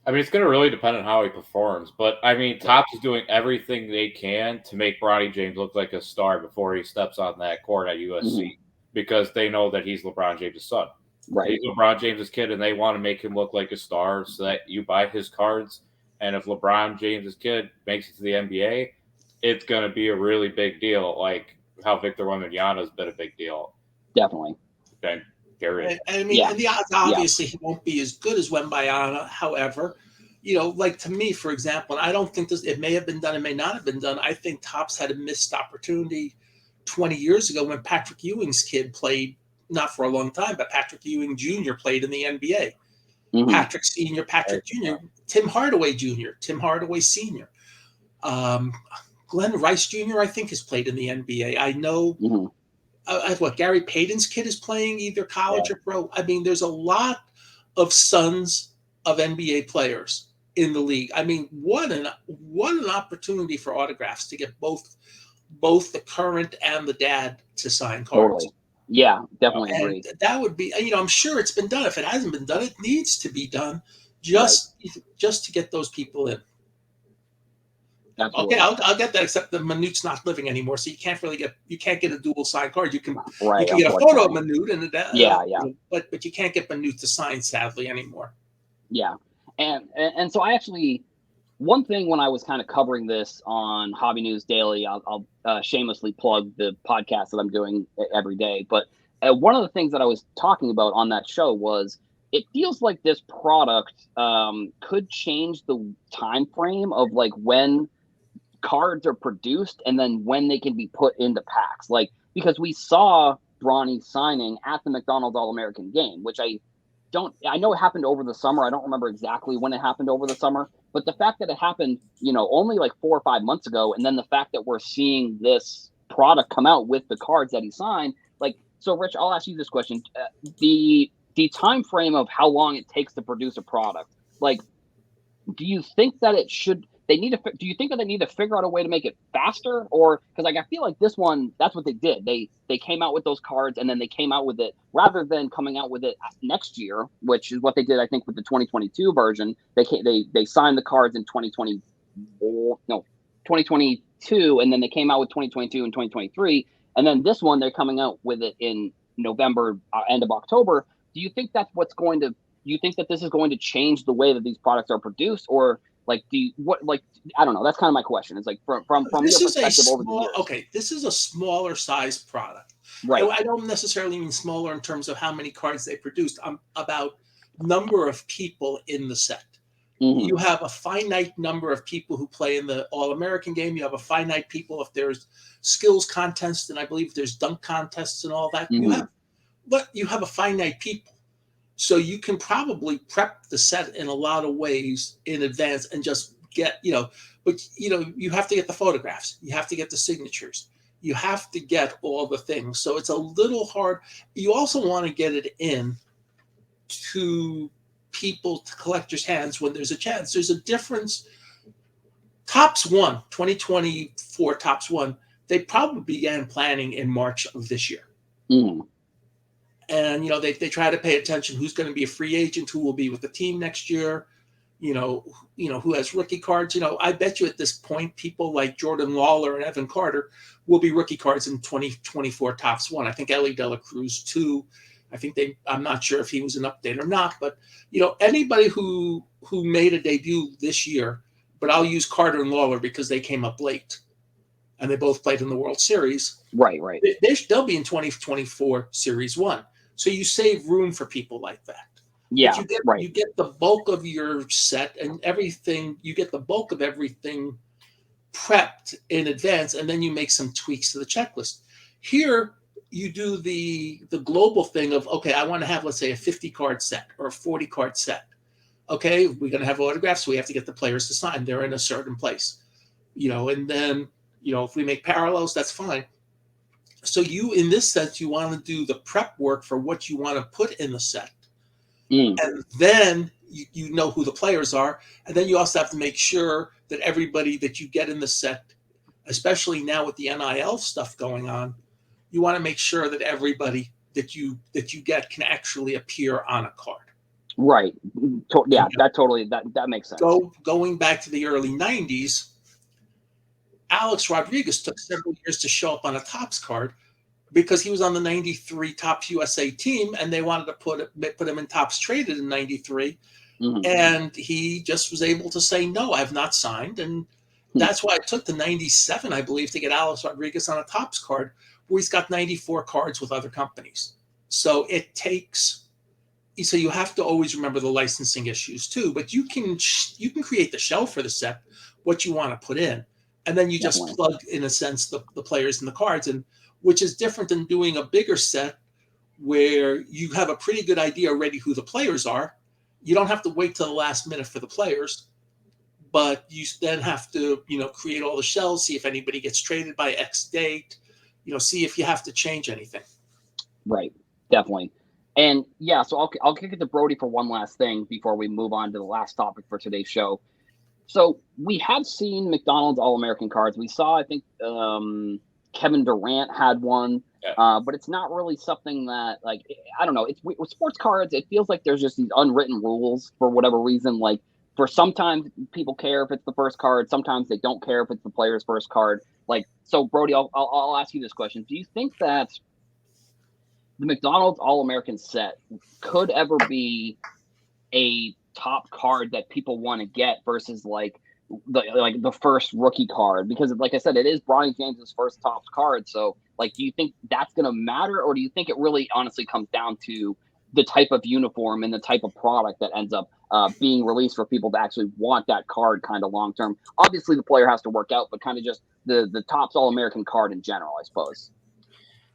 I mean, it's going to really depend on how he performs. But, I mean, Topps is doing everything they can to make Bronny James look like a star before he steps on that court at USC, because they know that he's LeBron James' son. Right. He's LeBron James' kid, and they want to make him look like a star so that you buy his cards. And if LeBron James' kid makes it to the NBA, it's going to be a really big deal, like how Victor Wembanyama has been a big deal. Definitely. Okay. Period. I mean, and the odds, obviously, he won't be as good as Wembanyama. However, like to me, for example, and I don't think it may have been done, it may not have been done. I think Topps had a missed opportunity 20 years ago when Patrick Ewing's kid played, not for a long time, but Patrick Ewing Jr. played in the NBA. Patrick Sr., Patrick Jr., Tim Hardaway Jr., Tim Hardaway Sr., Glenn Rice Jr., I think, has played in the NBA. I know Gary Payton's kid is playing either college or pro. I mean, there's a lot of sons of NBA players in the league. I mean, what an opportunity for autographs to get both the current and the dad to sign cards. Totally. Yeah, definitely agree. That would be, I'm sure it's been done. If it hasn't been done, it needs to be done just to get those people in. Absolutely. Okay, I'll get that. Except that Manute's not living anymore, so you can't get a dual signed card. You can get a photo of Manute, and but you can't get Manute to sign, sadly, anymore. Yeah, and so I actually one thing when I was kind of covering this on Hobby News Daily, I'll shamelessly plug the podcast that I'm doing every day. But one of the things that I was talking about on that show was it feels like this product could change the time frame of like when cards are produced and then when they can be put into packs. Like, because we saw Bronny signing at the McDonald's All-American game, which I know it happened over the summer. I don't remember exactly when it happened over the summer, but the fact that it happened, only like 4 or 5 months ago, and then the fact that we're seeing this product come out with the cards that he signed, like, so Rich, I'll ask you this question: the time frame of how long it takes to produce a product, like, do you think that it should? Do you think that they need to figure out a way to make it faster? Or because like I feel like this one, that's what they did. They came out with those cards and then they came out with it rather than coming out with it next year, which is what they did I think with the 2022 version. They signed the cards in 2022, and then they came out with 2022 and 2023, and then this one they're coming out with it in November, end of October. Do you think that's what's going to? Do you think that this is going to change the way that these products are produced, or like I don't know. That's kind of my question. It's like from this your is a perspective over the small, years. okay, this is a smaller size product. Right. I don't necessarily mean smaller in terms of how many cards they produced. I'm about number of people in the set. Mhm. You have a finite number of people who play in the All-American game. You have a finite people if there's skills contests, and I believe there's dunk contests and all that. Mhm. You have a finite people. So you can probably prep the set in a lot of ways in advance and just get, but you have to get the photographs. You have to get the signatures. You have to get all the things. So it's a little hard. You also want to get it in to people, to collectors' hands when there's a chance. There's a difference. Topps 2024 Topps 1, they probably began planning in March of this year. Mhm. And they try to pay attention who's going to be a free agent, who will be with the team next year, who has rookie cards. I bet you at this point people like Jordan Lawler and Evan Carter will be rookie cards in 2024 Topps 1. I think Ellie De La Cruz too. I think I'm not sure if he was an update or not, but anybody who made a debut this year, but I'll use Carter and Lawler because they came up late and they both played in the World Series. Right. They'll be in 2024 Series 1. So you save room for people like that. Yeah. But you get the bulk of your set and everything. You get the bulk of everything prepped in advance, and then you make some tweaks to the checklist. Here, you do the global thing of, okay, I want to have, let's say, a 50 card set or a 40 card set. Okay, we're going to have autographs, so we have to get the players to sign. They're in a certain place, and then if we make parallels, that's fine. So in this sense, you want to do the prep work for what you want to put in the set. Mm. And then you know who the players are. And then you also have to make sure that everybody that you get in the set, especially now with the NIL stuff going on, you want to make sure that everybody that you get can actually appear on a card. Right. Yeah, that makes sense. Going back to the early 90s, Alex Rodriguez took several years to show up on a Topps card because he was on the 93 Topps USA team, and they wanted to put him in Topps Traded in 93. Mm-hmm. And he just was able to say, no, I have not signed. And that's why it took the 97, I believe, to get Alex Rodriguez on a Topps card, where he's got 94 cards with other companies. So you have to always remember the licensing issues too, but you can create the shell for the set, what you want to put in. And then you just plug, in a sense, the players and the cards, and which is different than doing a bigger set where you have a pretty good idea already who the players are. You don't have to wait till the last minute for the players, but you then have to, create all the shells, see if anybody gets traded by X date, see if you have to change anything. Right, definitely. And yeah, so I'll kick it to Brody for one last thing before we move on to the last topic for today's show. So we have seen McDonald's All-American cards. We saw, I think, Kevin Durant had one, but it's not really something that, like, I don't know. It's with sports cards. It feels like there's just these unwritten rules for whatever reason. Like, for sometimes people care if it's the first card. Sometimes they don't care if it's the player's first card. Like, so Brody, I'll ask you this question: do you think that the McDonald's All-American set could ever be a top card that people want to get versus like the first rookie card, because like I said, it is Bronny James's first Topps card. So like, do you think that's going to matter, or do you think it really honestly comes down to the type of uniform and the type of product that ends up being released for people to actually want that card kind of long term? Obviously, the player has to work out, but kind of just the Topps All American card in general, I suppose.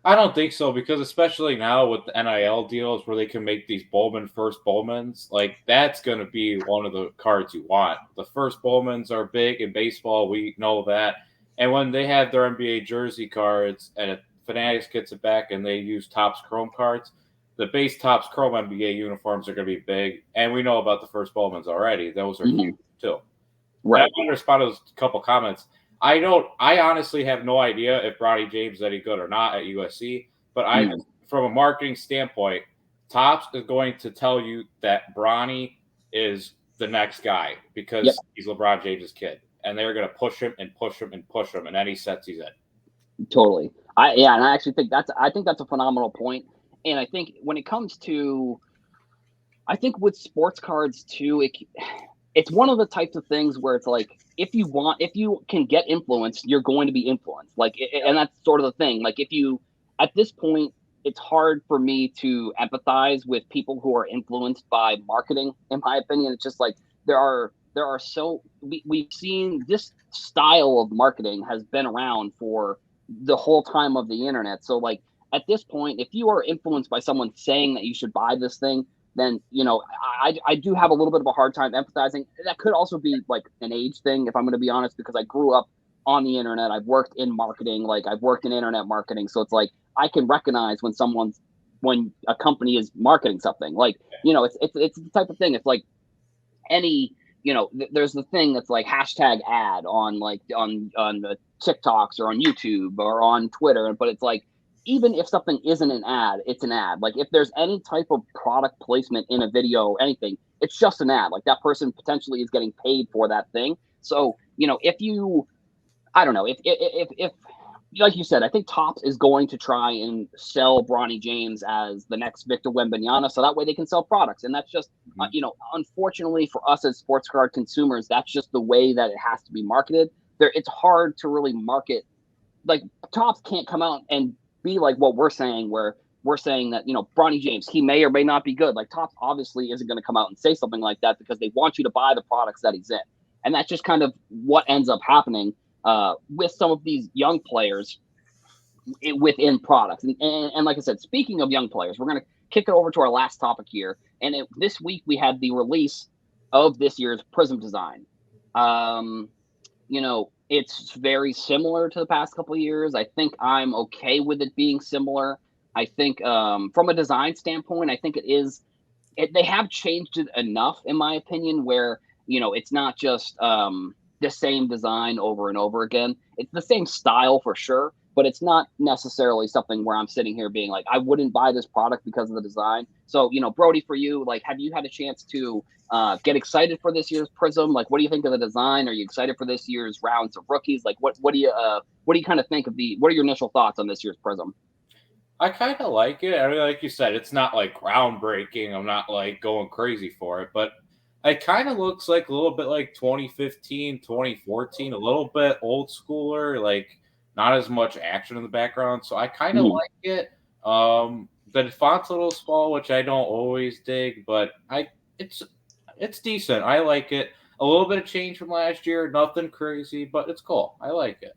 I don't think so, because especially now with the NIL deals where they can make these Bowman first Bowmans, like that's going to be one of the cards you want. The first Bowmans are big in baseball. We know that. And when they have their NBA jersey cards and if Fanatics gets it back and they use Topps Chrome cards, the base Topps Chrome NBA uniforms are going to be big. And we know about the first Bowmans already. Those are huge too. Right. I want to respond to a couple comments. I honestly have no idea if Bronny James is any good or not at USC, but from a marketing standpoint, Topps is going to tell you that Bronny is the next guy because he's LeBron James' kid, and they're going to push him and push him and push him in any sets he's in. Totally. And I actually think that's a phenomenal point. And I think when it comes to, I think with sports cards too, it's one of the types of things where it's like, if you can get influenced, you're going to be influenced. Like, and that's sort of the thing. Like, at this point, it's hard for me to empathize with people who are influenced by marketing, in my opinion. It's just like, we've seen this style of marketing has been around for the whole time of the internet. So like, at this point, if you are influenced by someone saying that you should buy this thing, then, I do have a little bit of a hard time empathizing. That could also be like an age thing, if I'm going to be honest, because I grew up on the internet. I've worked in marketing, like I've worked in internet marketing. So it's like, I can recognize when a company is marketing something. Like, it's the type of thing. It's like any, there's the thing that's like hashtag ad on the TikToks or on YouTube or on Twitter. But it's like, even if something isn't an ad, it's an ad. Like, if there's any type of product placement in a video or anything, it's just an ad. Like, that person potentially is getting paid for that thing. So, I don't know, if like you said, I think Topps is going to try and sell Bronny James as the next Victor Wembanyama, so that way they can sell products. And that's just, unfortunately for us as sports card consumers, that's just the way that it has to be marketed. It's hard to really market. Like, Topps can't come out and be like what we're saying, where we're saying that, Bronny James, he may or may not be good. Like, Topps obviously isn't going to come out and say something like that, because they want you to buy the products that he's in. And that's just kind of what ends up happening with some of these young players within products. And like I said, speaking of young players, we're going to kick it over to our last topic here. And this week we had the release of this year's Prism design. It's very similar to the past couple of years. I think I'm okay with it being similar. I think from a design standpoint, I think they have changed it enough, in my opinion, where, it's not just the same design over and over again. It's the same style for sure, but it's not necessarily something where I'm sitting here being like, I wouldn't buy this product because of the design. So, Brody, for you, like, have you had a chance to get excited for this year's Prism? Like, what do you think of the design? Are you excited for this year's rounds of rookies? Like, what do you kind of think of what are your initial thoughts on this year's Prism? I kind of like it. I mean, like you said, it's not like groundbreaking. I'm not like going crazy for it, but it kind of looks like a little bit like 2015, 2014, a little bit old schooler, like not as much action in the background. So I kind of like it. The font's a little small, which I don't always dig, but it's decent. I like it. A little bit of change from last year, nothing crazy, but it's cool. I like it.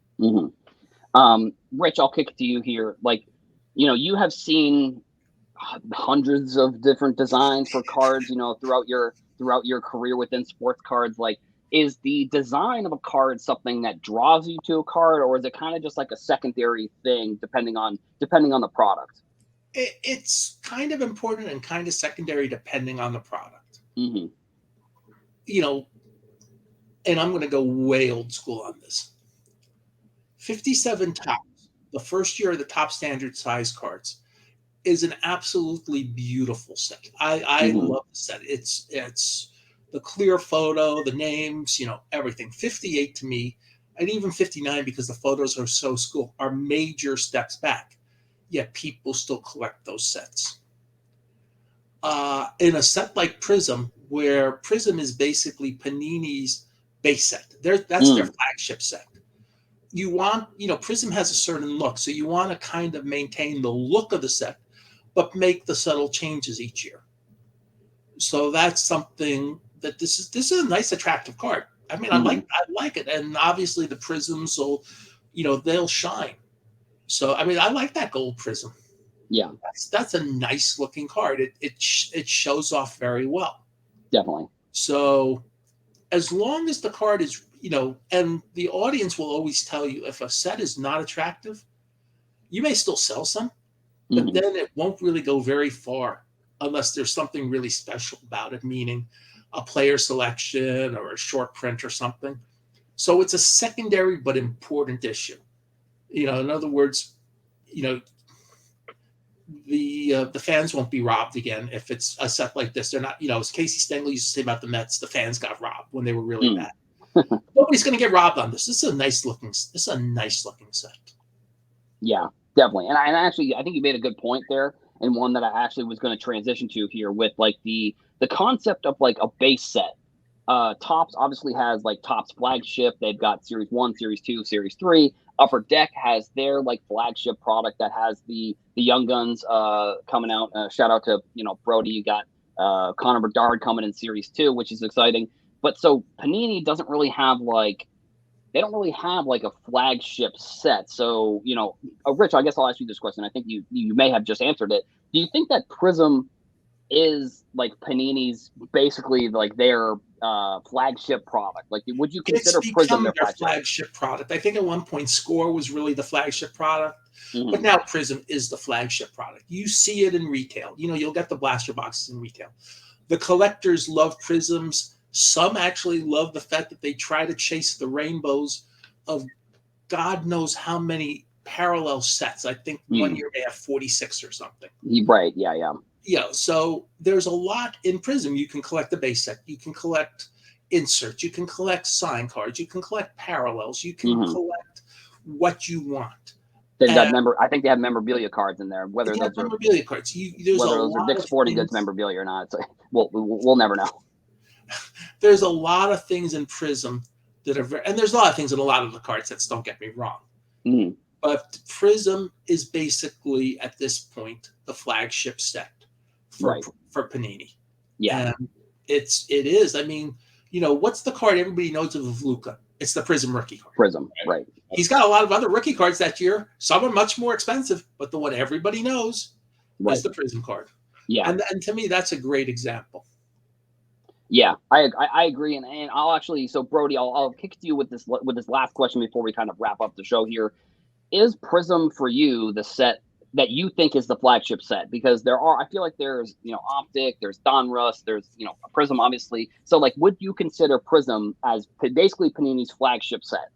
Rich, I'll kick it to you here. Like, you have seen hundreds of different designs for cards, throughout your career within sports cards. Like, is the design of a card something that draws you to a card, or is it kind of just like a secondary thing depending on the product? It's kind of important and kind of secondary depending on the product. And I'm going to go way old school on this. 57 Topps, the first year of the top standard size cards, is an absolutely beautiful set. I love the set. It's the clear photo, the names, everything. 58 to me, and even 59, because the photos are so cool, are major steps back. Yet people still collect those sets. In a set like Prism, where Prism is basically Panini's base set. That's their flagship set. You want, Prism has a certain look, so you want to kind of maintain the look of the set, but make the subtle changes each year. So that's something that this is a nice, attractive card. I mean, I like it, and obviously the prisms will, they'll shine. So I mean, I like that gold prism. Yeah, that's a nice looking card. It shows off very well. Definitely. So as long as the card is, and the audience will always tell you if a set is not attractive, you may still sell some, but then it won't really go very far unless there's something really special about it, meaning a player selection or a short print or something. So it's a secondary but important issue. In other words, the fans won't be robbed again if it's a set like this. They're not, as Casey Stengel used to say about the Mets, the fans got robbed when they were really bad. Nobody's going to get robbed on this. This is a nice looking set. Yeah, definitely. And I think you made a good point there, and one that I actually was going to transition to here with like the concept of like a base set. Topps obviously has like Topps flagship. They've got Series 1, Series 2, Series 3. Upper Deck has their like flagship product that has the Young Guns coming out. Shout out to Brody. You got Connor Bedard coming in Series 2, which is exciting. But so Panini doesn't really have they don't really have like a flagship set. So Rich, I guess I'll ask you this question. I think you may have just answered it. Do you think that Prism is like Panini's basically like their flagship product? Like, would you consider Prism their flagship product? I think at one point Score was really the flagship product, but now Prism is the flagship product. You see it in retail. You'll get the blaster boxes in retail. The collectors love Prisms. Some actually love the fact that they try to chase the rainbows of God knows how many parallel sets. I think one year they have 46 or something. Right. Yeah. So there's a lot in Prism. You can collect the base set. You can collect inserts. You can collect sign cards. You can collect parallels. You can collect what you want. They've got I think they have memorabilia cards in there. Whether those are memorabilia cards. Whether those are Dick's Sporting Goods memorabilia or not, we'll never know. There's a lot of things in Prism that are and there's a lot of things in a lot of the card sets. Don't get me wrong. But Prism is basically at this point the flagship set for Panini. Yeah, and it is. I mean, what's the card everybody knows of Luka? It's the Prism rookie card. Prism, right? He's got a lot of other rookie cards that year. Some are much more expensive, but the one everybody knows is the Prism card. Yeah, and to me, that's a great example. Yeah, I agree, and I'll actually. So Brody, I'll kick to you with this last question before we kind of wrap up the show here. Is Prism for you the set that you think is the flagship set? Because I feel like there's Optic, there's Donruss, there's Prism obviously. So like, would you consider Prism as basically Panini's flagship set?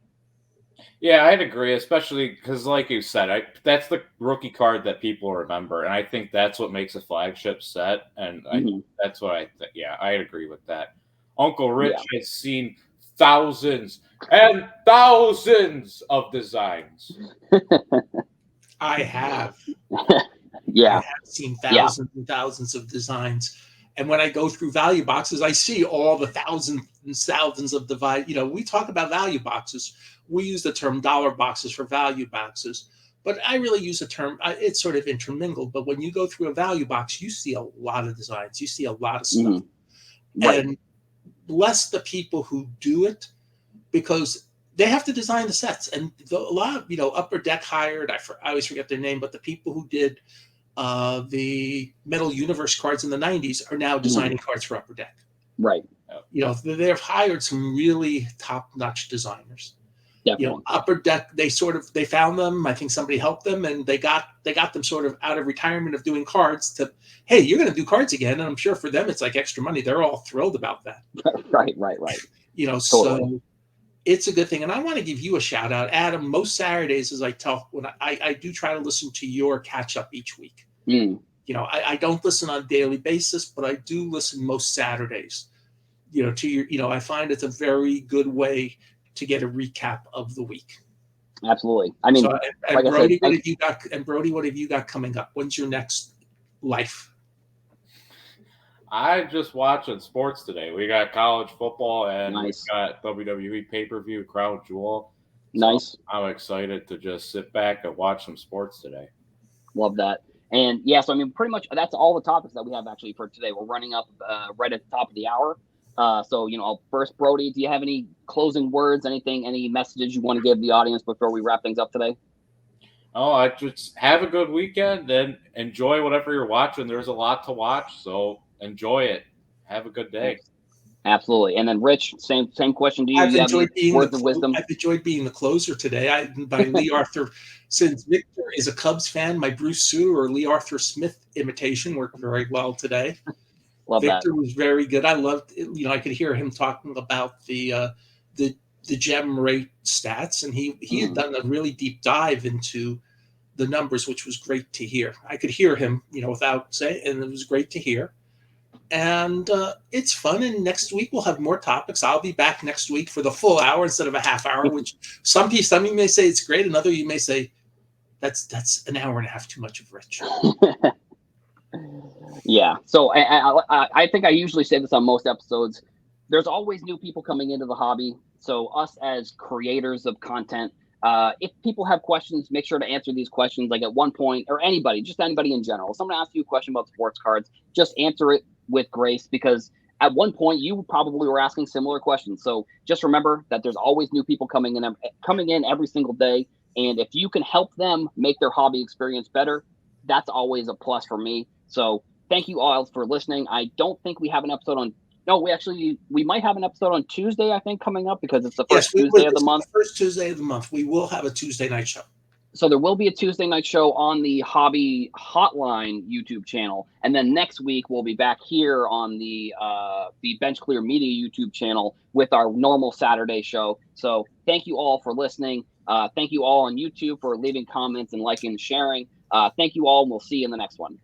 Yeah, I'd agree, especially because, like you said, that's the rookie card that people remember, and I think that's what makes a flagship set. And that's what I think. Yeah, I'd agree with that. Uncle Rich has seen thousands and thousands of designs. I have. Yeah, I have seen thousands and thousands of designs. And when I go through value boxes, I see all the thousands and thousands of we talk about value boxes. We use the term dollar boxes for value boxes, but I really use the term, it's sort of intermingled. But when you go through a value box, you see a lot of designs. You see a lot of stuff. Right. And bless the people who do it, because they have to design the sets. And a lot of, Upper Deck hired, I always forget their name, but the people who did the Metal Universe cards in the 90s are now designing cards for Upper Deck. Right. They've hired some really top-notch designers. Definitely. Upper Deck, they found them. I think somebody helped them, and they got them sort of out of retirement of doing cards to, hey, you're going to do cards again. And I'm sure for them, it's like extra money. They're all thrilled about that. Right. Totally. So it's a good thing. And I want to give you a shout out, Adam. Most Saturdays, as I tell, when I do try to listen to your catch up each week. I don't listen on a daily basis, but I do listen most Saturdays, to your, I find it's a very good way to get a recap of the week. Absolutely. I mean, Brody, what have you got coming up? When's your next life? I just watching sports today. We got college football and Nice. we got WWE pay-per-view Crown Jewel. So Nice. I'm excited to just sit back and watch some sports today. Love that. And yeah, so I mean, pretty much that's all the topics that we have actually for today. We're running up right at the top of the hour. So, first, Brody, do you have any closing words, any messages you want to give the audience before we wrap things up today? Oh, I just have a good weekend and enjoy whatever you're watching. There's a lot to watch, so enjoy it. Have a good day. Absolutely. And then, Rich, same question to you. I've You have any enjoyed being words of wisdom? I've enjoyed being the closer today. By Lee Arthur, since Victor is a Cubs fan, my Bruce Sue or Lee Arthur Smith imitation worked very well today. Love Victor that. was very good. I loved, I could hear him talking about the gem rate stats, and he had done a really deep dive into the numbers, which was great to hear. I could hear him, without saying, and it was great to hear. And it's fun. And next week we'll have more topics. I'll be back next week for the full hour instead of a half hour, which some of you may say it's great, and other you may say that's an hour and a half too much of Rich. Yeah. So I think I usually say this on most episodes. There's always new people coming into the hobby. So us as creators of content, if people have questions, make sure to answer these questions. Like at one point, or just anybody in general, if someone asks you a question about sports cards, just answer it with grace, because at one point you probably were asking similar questions. So just remember that there's always new people coming in every single day. And if you can help them make their hobby experience better, that's always a plus for me. So thank you all for listening. I don't think we have an episode on. No, we might have an episode on Tuesday, I think, coming up, because it's the first Tuesday of the month. The first Tuesday of the month. We will have a Tuesday night show. So there will be a Tuesday night show on the Hobby Hotline YouTube channel. And then next week, we'll be back here on the Bench Clear Media YouTube channel with our normal Saturday show. So thank you all for listening. Thank you all on YouTube for leaving comments and liking and sharing. Thank you all, and we'll see you in the next one.